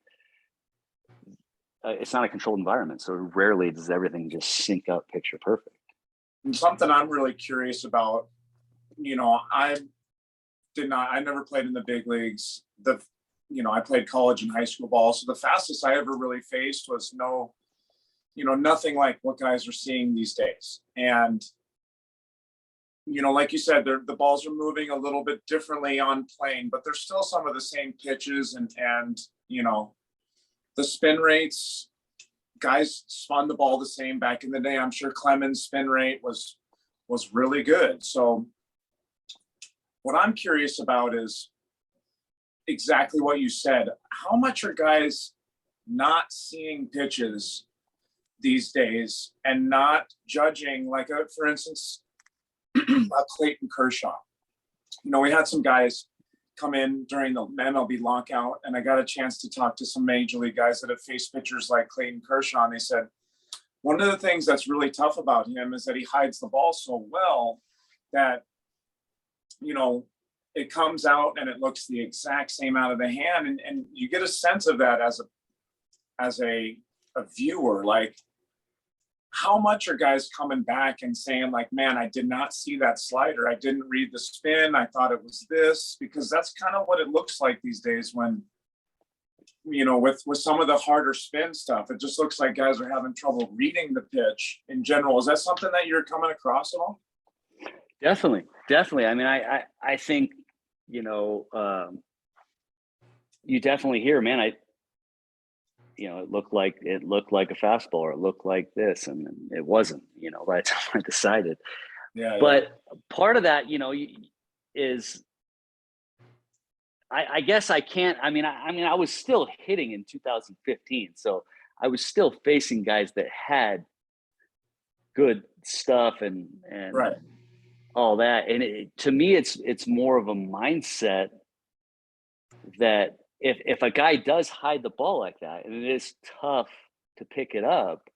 it's not a controlled environment. So rarely does everything just sync up picture perfect.
And something I'm really curious about, you know, I never played in the big leagues. I played college and high school ball. So the fastest I ever really faced was nothing like what guys are seeing these days. And, you know, like you said, the balls are moving a little bit differently on plane, but there's still some of the same pitches and, you know, the spin rates, guys spun the ball the same back in the day. I'm sure Clemens' spin rate was really good. So what I'm curious about is exactly what you said. How much are guys not seeing pitches these days and not judging, like, for instance, a Clayton Kershaw? You know, we had some guys come in during the MLB lockout, and I got a chance to talk to some major league guys that have faced pitchers like Clayton Kershaw, and they said one of the things that's really tough about him is that he hides the ball so well that, you know, it comes out and it looks the exact same out of the hand, and you get a sense of that as a viewer. Like, how much are guys coming back and saying, like, man, I did not see that slider, I didn't read the spin, I thought it was this? Because that's kind of what it looks like these days when, you know, with some of the harder spin stuff, it just looks like guys are having trouble reading the pitch in general. Is that something that you're coming across at all?
Definitely. I mean, I think, you know, you definitely hear, man, you know, it looked like a fastball, or it looked like this, and it wasn't, you know, by the time I decided.
Yeah.
But part of that, you know, is, I guess I can't, I mean, I was still hitting in 2015. So I was still facing guys that had good stuff and
Right.
all that. And to me, it's more of a mindset that if a guy does hide the ball like that, and it is tough to pick it up,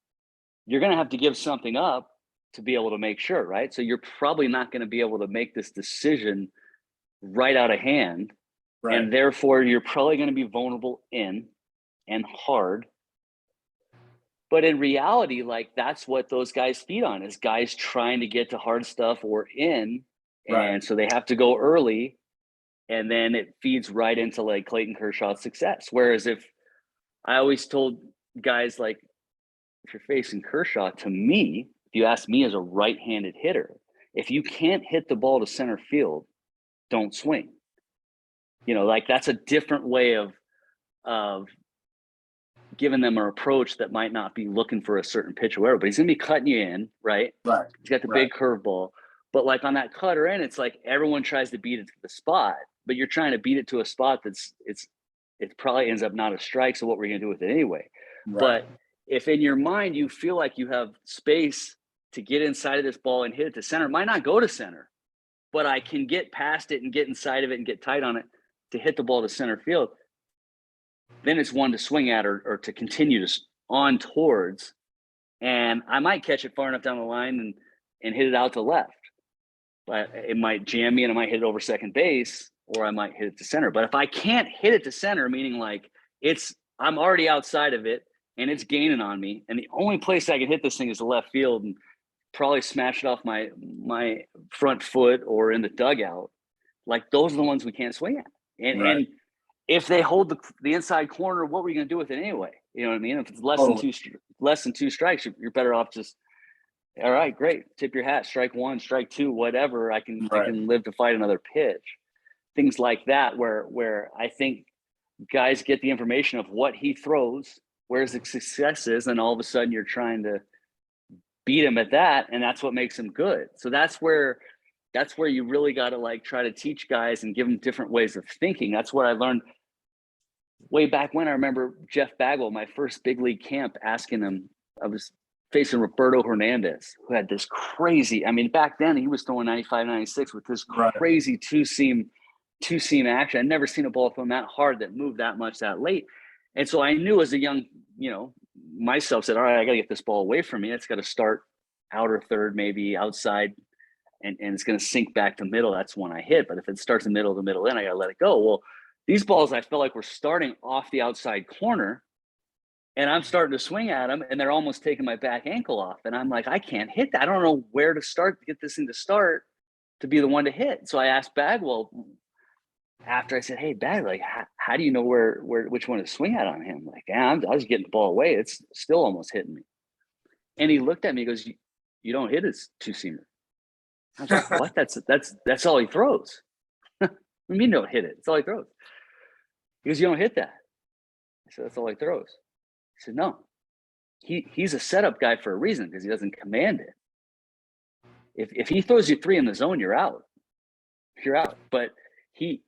you're going to have to give something up to be able to make sure, right? So you're probably not going to be able to make this decision right out of hand. Right. And therefore you're probably going to be vulnerable in and hard. But in reality, like, that's what those guys feed on, is guys trying to get to hard stuff or in. Right. And so they have to go early, and then it feeds right into like Clayton Kershaw's success. Whereas if I always told guys, like, if you're facing Kershaw, to me, if you ask me as a right-handed hitter, if you can't hit the ball to center field, don't swing. You know, like, that's a different way of giving them an approach that might not be looking for a certain pitch or whatever, but he's going to be cutting you in, right? Right. He's got the big curveball. But like on that cutter in, it's like everyone tries to beat it to the spot, but you're trying to beat it to a spot it probably ends up not a strike. So what we're going to do with it anyway? Right. But if in your mind you feel like you have space to get inside of this ball and hit it to center, it might not go to center, but I can get past it and get inside of it and get tight on it to hit the ball to center field, then it's one to swing at or to continue to on towards. And I might catch it far enough down the line and hit it out to left. But it might jam me and I might hit it over second base, or I might hit it to center. But if I can't hit it to center, meaning like I'm already outside of it and it's gaining on me, and the only place I can hit this thing is the left field and probably smash it off my front foot or in the dugout, like, those are the ones we can't swing at. And if they hold the inside corner, what were you going to do with it anyway? You know what I mean? If it's less than two strikes, you're better off just, all right, great, tip your hat, strike one, strike two, whatever. I can live to fight another pitch. Things like that, where I think guys get the information of what he throws, where his success is, and all of a sudden you're trying to beat him at that, and that's what makes him good. So that's where you really got to, like, try to teach guys and give them different ways of thinking. That's what I learned way back when. I remember Jeff Bagwell, my first big league camp, asking him, I was facing Roberto Hernandez, who had this crazy, I mean, back then he was throwing 95, 96 with this crazy two-seam action. I'd never seen a ball thrown that hard that moved that much that late. And so I knew as a young, myself said, all right, I got to get this ball away from me. It's got to start outer third, maybe outside, and it's going to sink back to middle. That's when I hit. But if it starts in the middle in, I got to let it go. Well, these balls, I felt like were starting off the outside corner, and I'm starting to swing at them, and they're almost taking my back ankle off. And I'm like, I can't hit that. I don't know where to start to get this thing to start to be the one to hit. So I asked Bagwell after I said, hey, Bag, like, how do you know which one to swing at on him? Like, I was getting the ball away. It's still almost hitting me. And he looked at me, he goes, you don't hit his two-seamer. I was like, what? That's all he throws. What do you mean don't hit it? That's all he throws. He goes, you don't hit that. I said, that's all he throws. He said, no. He's a setup guy for a reason because he doesn't command it. If he throws you three in the zone, you're out. You're out. But he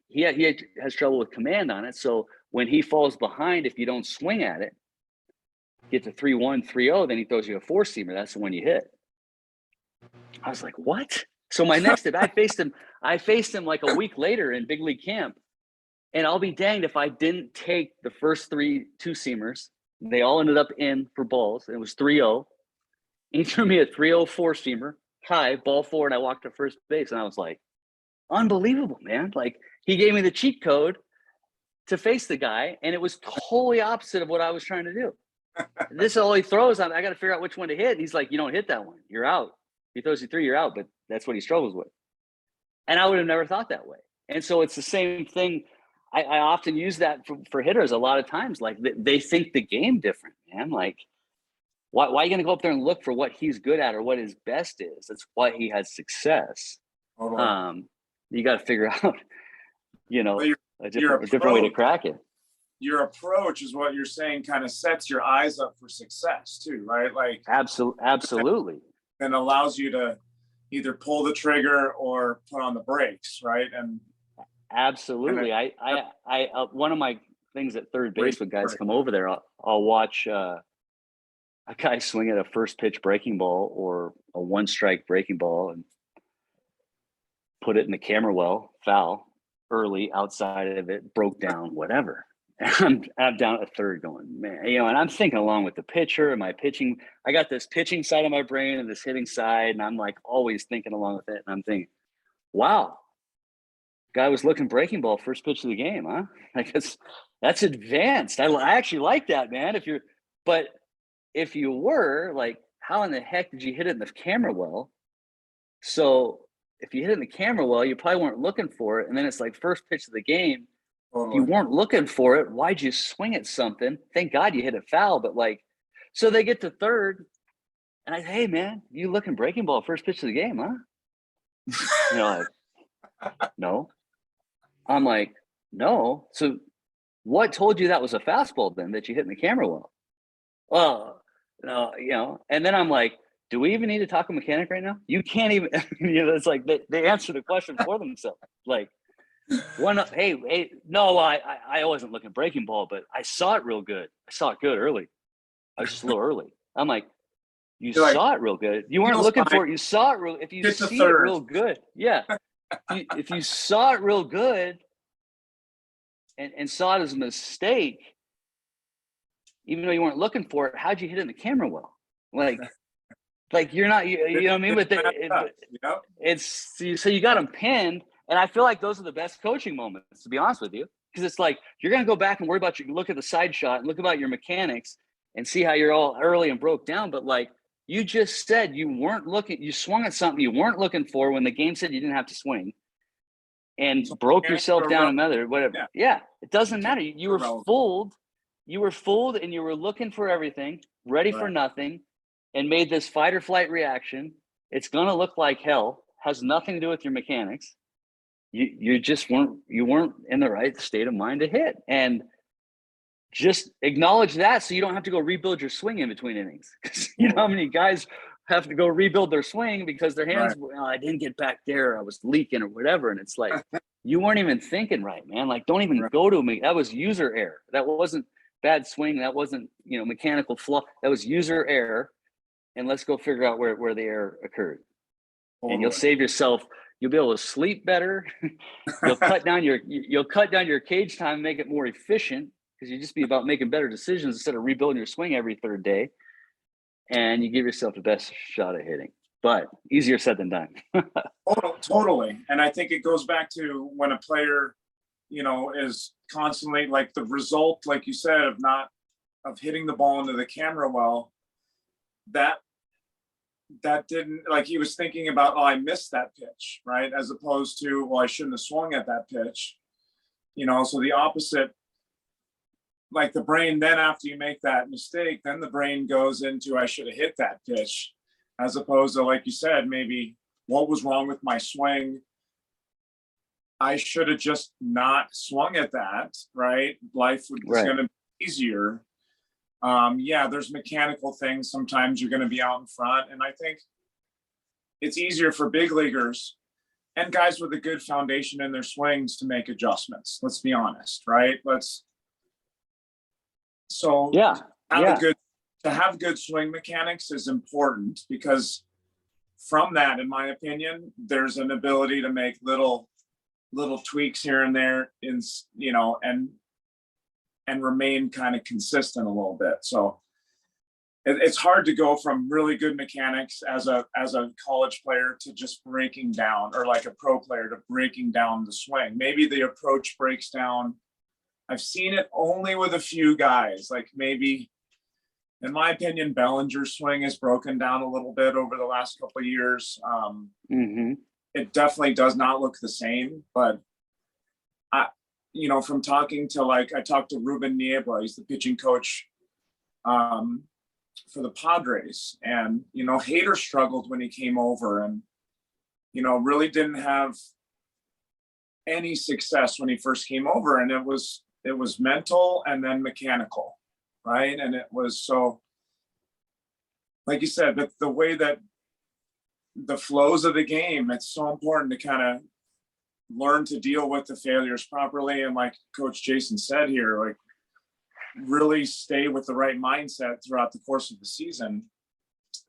has trouble with command on it. So when he falls behind, if you don't swing at it, get to 3-1, 3-0, then he throws you a four-seamer. That's the one you hit. I was like, what? So my next I faced him like a week later in big league camp. And I'll be danged if I didn't take the first three two-seamers. They all ended up in for balls. It was 3-0. He threw me a 3-0 four-seamer, high, ball forward. I walked to first base, and I was like, unbelievable, man. Like, he gave me the cheat code to face the guy, and it was totally opposite of what I was trying to do. This is all he throws. I got to figure out which one to hit. And he's like, you don't hit that one. You're out. He throws you three, you're out. But that's what he struggles with. And I would have never thought that way. And so it's the same thing. I often use that for hitters a lot of times. Like, they think the game different, man. Like, why are you going to go up there and look for what he's good at or what his best is? That's why he has success. You got to figure out, a different way to crack it.
Your approach is what you're saying kind of sets your eyes up for success too, right? Like,
absolutely.
And allows you to either pull the trigger or put on the brakes, right? And
absolutely. I one of my things at third base when guys come over there, I'll watch a guy swing at a first pitch breaking ball or a one strike breaking ball and put it in the camera well, foul, early, outside of it, broke down, whatever. And I'm down at third going, man, and I'm thinking along with the pitcher and my pitching. I got this pitching side of my brain and this hitting side, and I'm like always thinking along with it. And I'm thinking, wow, guy was looking breaking ball first pitch of the game, huh? Like, that's advanced. I actually like that, man. But if you were like, how in the heck did you hit it in the camera well? So if you hit it in the camera well, you probably weren't looking for it. And then it's like first pitch of the game. If you weren't looking for it, why'd you swing at something? Thank God you hit it foul. But like, so they get to third, and I say, hey, man, you looking breaking ball first pitch of the game, huh? Like, no. I'm like, no. So what told you that was a fastball then that you hit in the camera well? Well, no, and then I'm like, do we even need to talk a mechanic right now? You can't even, it's like they answer the question for themselves. Like, hey, no, I wasn't looking breaking ball, but I saw it real good. I saw it good early. I was just a little early. I'm like, you saw it real good. You weren't looking for it. You saw it real. If you see it real good, yeah. If you saw it real good and saw it as a mistake, even though you weren't looking for it, how'd you hit it in the camera well? Like you're not, you know what I mean? But it's so you got them pinned. And I feel like those are the best coaching moments, to be honest with you, because it's like you're going to go back and worry about look at the side shot and look about your mechanics and see how you're all early and broke down. But like you just said, you weren't looking, you swung at something you weren't looking for when the game said you didn't have to swing and broke yourself down another, whatever. Yeah, it doesn't matter. You were fooled. You were fooled and you were looking for everything, ready for nothing, and made this fight or flight reaction. It's going to look like hell, has nothing to do with your mechanics. You just weren't in the right state of mind to hit, and just acknowledge that so you don't have to go rebuild your swing in between innings. You know how many guys have to go rebuild their swing because their hands, I didn't get back there, I was leaking or whatever. And it's like, you weren't even thinking right, man. Like, don't even go to me. That was user error. That wasn't bad swing. That wasn't, mechanical flaw. That was user error. and let's go figure out where the error occurred. And you'll
Totally.
save yourself. You'll be able to sleep better. you'll cut down your cage time, make it more efficient, because you just be about making better decisions instead of rebuilding your swing every third day. And you give yourself the best shot at hitting, but easier said than done.
Totally. And I think it goes back to when a player, is constantly like the result, like you said, of hitting the ball into the camera well, that didn't, like, he was thinking about, oh, I missed that pitch, right? As opposed to, well, I shouldn't have swung at that pitch. So the opposite, like the brain, then after you make that mistake, then the brain goes into, I should have hit that pitch, as opposed to, like you said, maybe what was wrong with my swing? I should have just not swung at that, right? Life was going to be easier. There's mechanical things. Sometimes you're going to be out in front. And I think it's easier for big leaguers and guys with a good foundation in their swings to make adjustments. Let's be honest, right? To have good swing mechanics is important, because from that, in my opinion, there's an ability to make little tweaks here and there and remain kind of consistent a little bit. So it's hard to go from really good mechanics as a college player to just breaking down, or like a pro player to breaking down the swing. Maybe the approach breaks down. I've seen it only with a few guys, like maybe, in my opinion, Bellinger's swing has broken down a little bit over the last couple of years. It definitely does not look the same, but from talking to, I talked to Ruben Niebla, he's the pitching coach for the Padres, and, Hader struggled when he came over, and, really didn't have any success when he first came over. And it was mental and then mechanical, right? And it was, so, like you said, the way that the flows of the game, it's so important to kind of learn to deal with the failures properly. And like Coach Jason said here, like, really stay with the right mindset throughout the course of the season,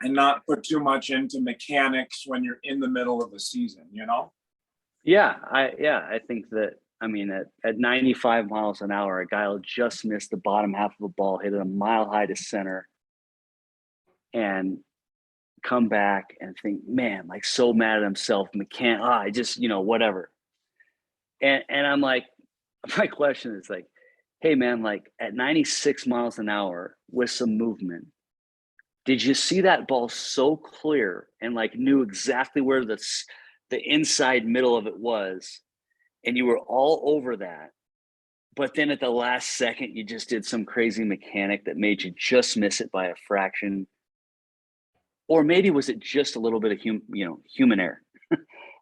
and not put too much into mechanics when you're in the middle of the season,
I think that, at 95 miles an hour, a guy will just miss the bottom half of a ball, hit it a mile high to center, and come back and think, man, like, so mad at himself, I just, whatever. And I'm like, my question is like, hey man, like, at 96 miles an hour with some movement, did you see that ball so clear and like knew exactly where the inside middle of it was, and you were all over that, but then at the last second you just did some crazy mechanic that made you just miss it by a fraction? Or maybe was it just a little bit of human error?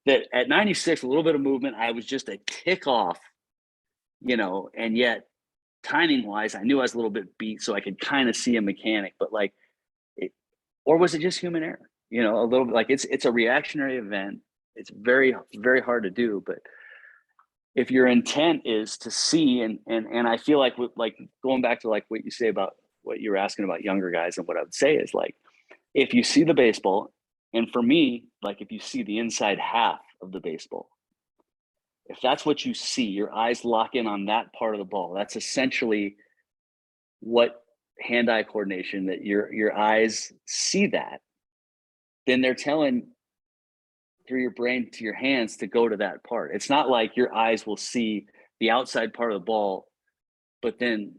That at 96, a little bit of movement, I was just a tick off, and yet timing wise, I knew I was a little bit beat, so I could kind of see a mechanic, but or was it just human error? A little bit, like, it's a reactionary event. It's very, very hard to do, but if your intent is to see, and I feel like, going back to like what you say about what you were asking about younger guys, and what I would say is, like, if you see the baseball, and for me, like, if you see the inside half of the baseball, if that's what you see, your eyes lock in on that part of the ball. That's essentially what hand-eye coordination, that your eyes see that. Then they're telling through your brain to your hands to go to that part. It's not like your eyes will see the outside part of the ball, but then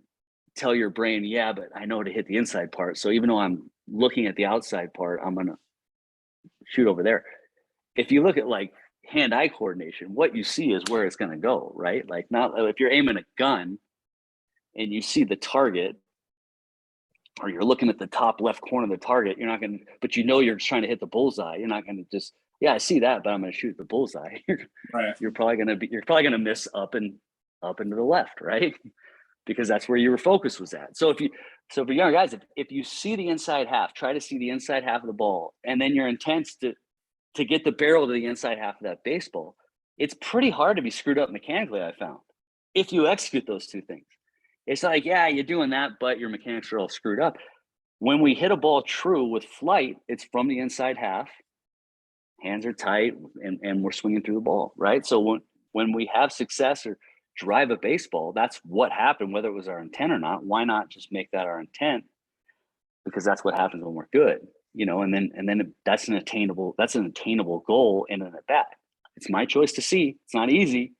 tell your brain, yeah, but I know to hit the inside part. So even though I'm looking at the outside part, I'm going to shoot over there. If you look at like hand-eye coordination, what you see is where it's going to go, right? Like, not if you're aiming a gun and you see the target, or you're looking at the top left corner of the target, you're not going to, but you're trying to hit the bullseye. You're not going to just, yeah, I see that, but I'm going to shoot the bullseye.
Right.
You're probably going to miss up and to the left, right? Because that's where your focus was at. So for young guys, if you see the inside half, try to see the inside half of the ball, and then your intent's to get the barrel to the inside half of that baseball, it's pretty hard to be screwed up mechanically, I found, if you execute those two things. It's like, yeah, you're doing that, but your mechanics are all screwed up. When we hit a ball true with flight, it's from the inside half. Hands are tight and we're swinging through the ball, right? So when we have success or drive a baseball, that's what happened, whether it was our intent or not. Why not just make that our intent? Because that's what happens when we're good, and then that's an attainable goal in an at bat. It's my choice to see. It's not easy.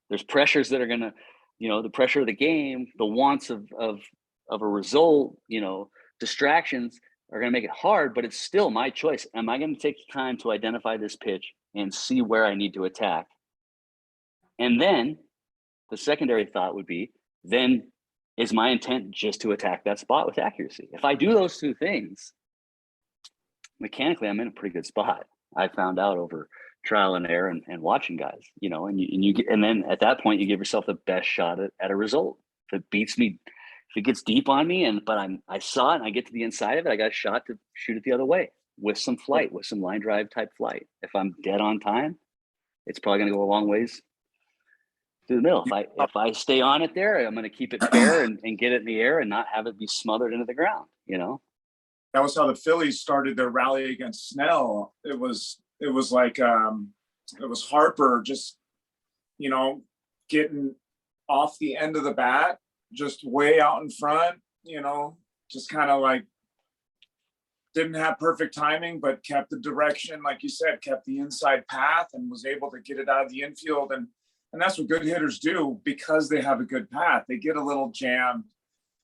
There's pressures that are gonna, the pressure of the game, the wants of a result, distractions are going to make it hard, but it's still my choice. Am I going to take the time to identify this pitch and see where I need to attack? And then the secondary thought would be, then is my intent just to attack that spot with accuracy? If I do those two things, mechanically, I'm in a pretty good spot. I found out over trial and error and watching guys, and then at that point, you give yourself the best shot at a result. If it beats me, if it gets deep on me, but I saw it and I get to the inside of it, I got a shot to shoot it the other way with some flight, with some line drive type flight. If I'm dead on time, it's probably going to go a long ways through the middle. If I stay on it there, I'm going to keep it fair and get it in the air and not have it be smothered into the ground.
That was how the Phillies started their rally against Snell. It was like it was Harper just getting off the end of the bat, just way out in front, just kind of like didn't have perfect timing, but kept the direction, like you said, kept the inside path and was able to get it out of the infield. And that's what good hitters do, because they have a good path. They get a little jammed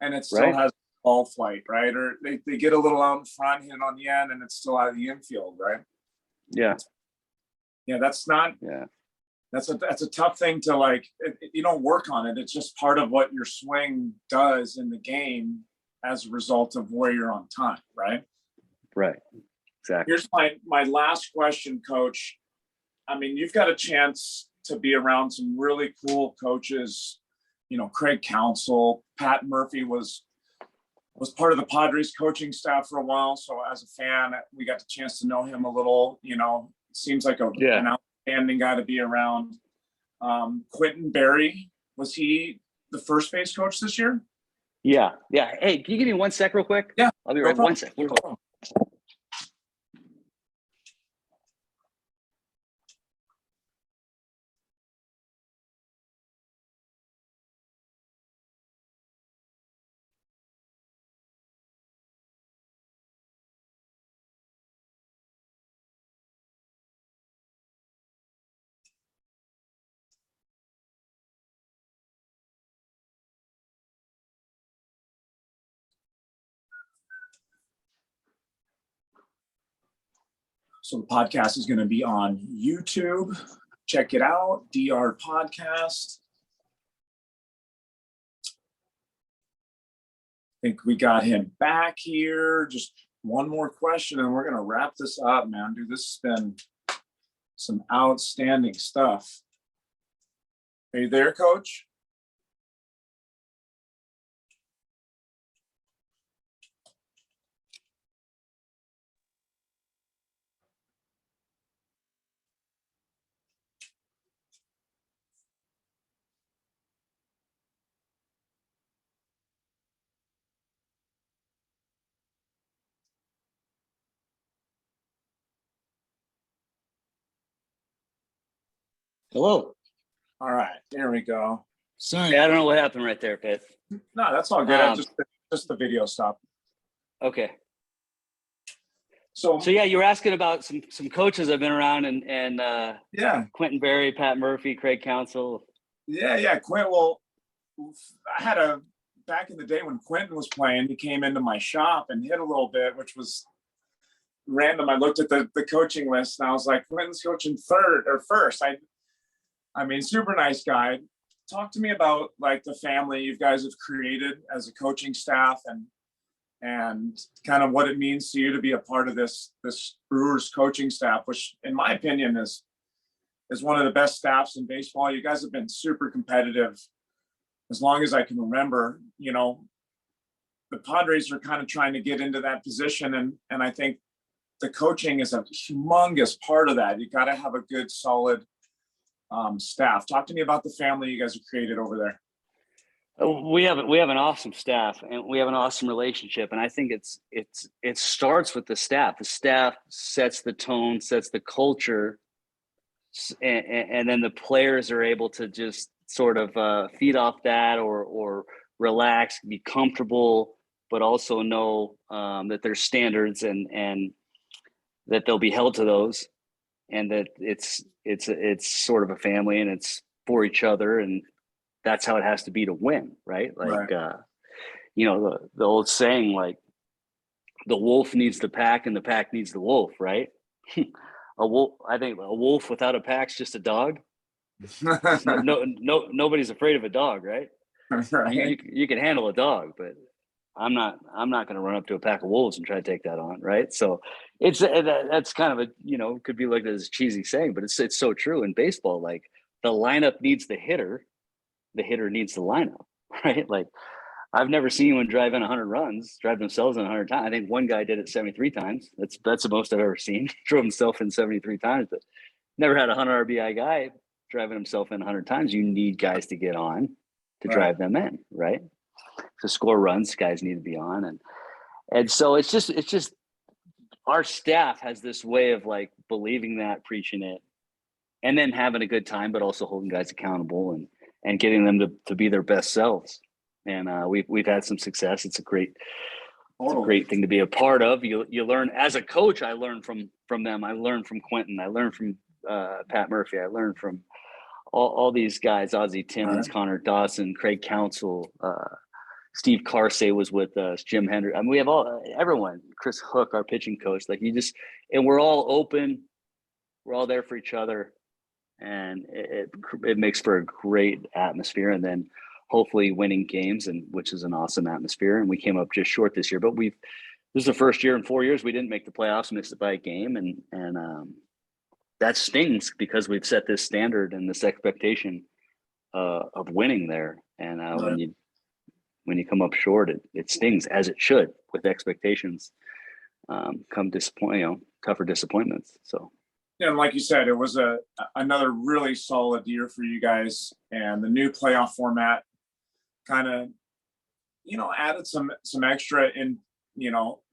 and it still has ball flight, right? Or they get a little out in front, hit on the end, and it's still out of the infield, right?
Yeah.
Yeah, that's not.
Yeah.
That's a tough thing to you don't work on it. It's just part of what your swing does in the game as a result of where you're on time, right?
Right. Exactly.
Here's my last question, Coach. I mean, you've got a chance to be around some really cool coaches. Craig Counsell, Pat Murphy was part of the Padres coaching staff for a while. So as a fan, we got the chance to know him a little. Seems like an outstanding guy to be around. Quentin Berry, was he the first base coach this year?
Yeah. Hey, can you give me 1 sec real quick?
Yeah.
I'll be right. 1 sec.
So the podcast is going to be on YouTube. Check it out, DR Podcast. I think we got him back here. Just one more question and we're going to wrap this up, man. Dude, this has been some outstanding stuff. Are you there, Coach?
Hello.
All right, there we go.
Sorry.
I don't know what happened right there, Pitt.
No, that's all good. Just the video stopped.
Okay.
So
yeah, you were asking about some coaches I've been around and
yeah,
Quentin Berry, Pat Murphy, Craig Counsell.
Yeah. Quentin. Well, I had back in the day when Quentin was playing, he came into my shop and hit a little bit, which was random. I looked at the coaching list and I was like, Quentin's coaching third or first. I mean, super nice guy. Talk to me about the family you guys have created as a coaching staff and kind of what it means to you to be a part of this Brewers coaching staff, which in my opinion is one of the best staffs in baseball. You guys have been super competitive as long as I can remember. The Padres are kind of trying to get into that position, and I think the coaching is a humongous part of that. You got to have a good, solid staff. Talk to me about the family you guys have created over there.
We have an awesome staff and we have an awesome relationship, and I think it starts with the staff. The staff sets the tone, sets the culture, and then the players are able to just sort of feed off that or relax, be comfortable, but also know that there's standards and that they'll be held to those, and that it's sort of a family and it's for each other, and that's how it has to be to win, right? Like,
Right.
The old saying, like, the wolf needs the pack and the pack needs the wolf, right? I think a wolf without a pack's just a dog. Nobody's afraid of a dog, right?
Right.
You can handle a dog, but I'm not going to run up to a pack of wolves and try to take that on, right? So that's kind of a could be looked at as a cheesy saying, but it's so true in baseball. Like, the lineup needs the hitter needs the lineup, right? Like, I've never seen anyone drive in 100 runs, drive themselves in 100 times. I think one guy did it 73 times. That's the most I've ever seen. Drove himself in 73 times, but never had a 100 RBI guy driving himself in 100 times. You need guys to get on to drive them in, right? To score runs, guys need to be on, and so it's just our staff has this way of, like, believing that, preaching it, and then having a good time, but also holding guys accountable and getting them to be their best selves. And we've had some success. It's a great thing to be a part of. You learn as a coach. I learned from them. I learned from Quentin. I learned from Pat Murphy. I learned from all these guys: Ozzie Timmons, Connor Dawson, Craig Counsell, Steve Carsey was with us, Jim Hendry. I mean, we have everyone. Chris Hook, our pitching coach. Like, and we're all open. We're all there for each other, and it makes for a great atmosphere. And then hopefully winning games, and which is an awesome atmosphere. And we came up just short this year, but this is the first year in 4 years we didn't make the playoffs, missed it by a game, and that stings because we've set this standard and this expectation of winning there. And when you come up short, it stings, as it should, with expectations come tougher disappointments. So.
Yeah, and like you said, it was another really solid year for you guys, and the new playoff format kind of, added some extra in,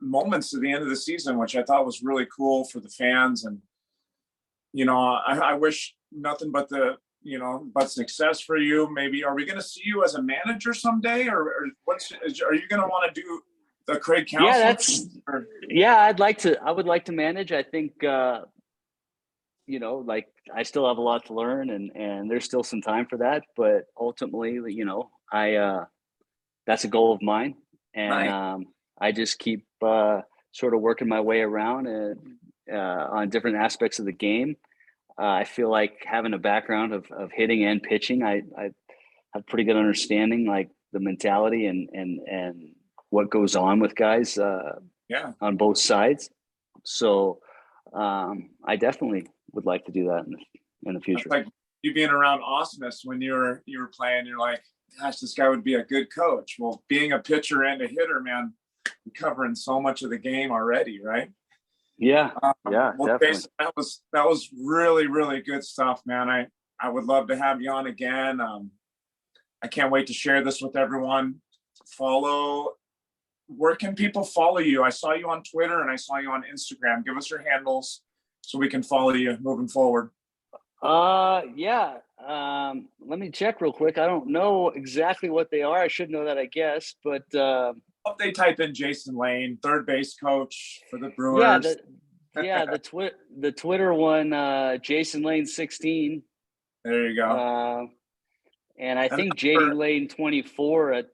moments to the end of the season, which I thought was really cool for the fans. And, I wish nothing but but success for you. Maybe, are we going to see you as a manager someday, or are you going to want to do the Craig Counsell?
I would like to manage. I think, like, I still have a lot to learn, and there's still some time for that. But ultimately, that's a goal of mine, and right. I just keep sort of working my way around on different aspects of the game. I feel like having a background of hitting and pitching, I have pretty good understanding, like, the mentality and what goes on with guys on both sides. So I definitely would like to do that in the future.
That's like you being around Osmus when you were playing. You're like, gosh, this guy would be a good coach. Well, being a pitcher and a hitter, man, you're covering so much of the game already, right?
Yeah, definitely.
Jason, that was really, really good stuff, man. I would love to have you on again. I can't wait to share this with everyone. Where can people follow you? I saw you on Twitter and I saw you on Instagram. Give us your handles so we can follow you moving forward.
Yeah. Let me check real quick. I don't know exactly what they are. I should know that, I guess, but
if they type in Jason Lane, third base coach for the Brewers.
The Twitter one, Jason Lane 16.
There you go.
And I think JD Lane 24 on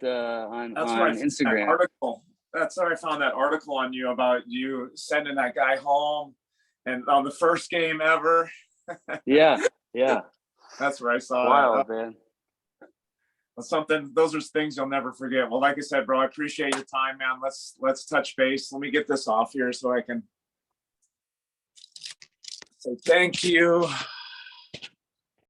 Instagram.
Article. That's where I found that article on you about you sending that guy home, and on the first game ever.
Yeah.
That's where I saw
wild, man.
Those are things you'll never forget. Well, like I said, bro, I appreciate your time, man. Let's touch base. Let me get this off here so I can say thank you.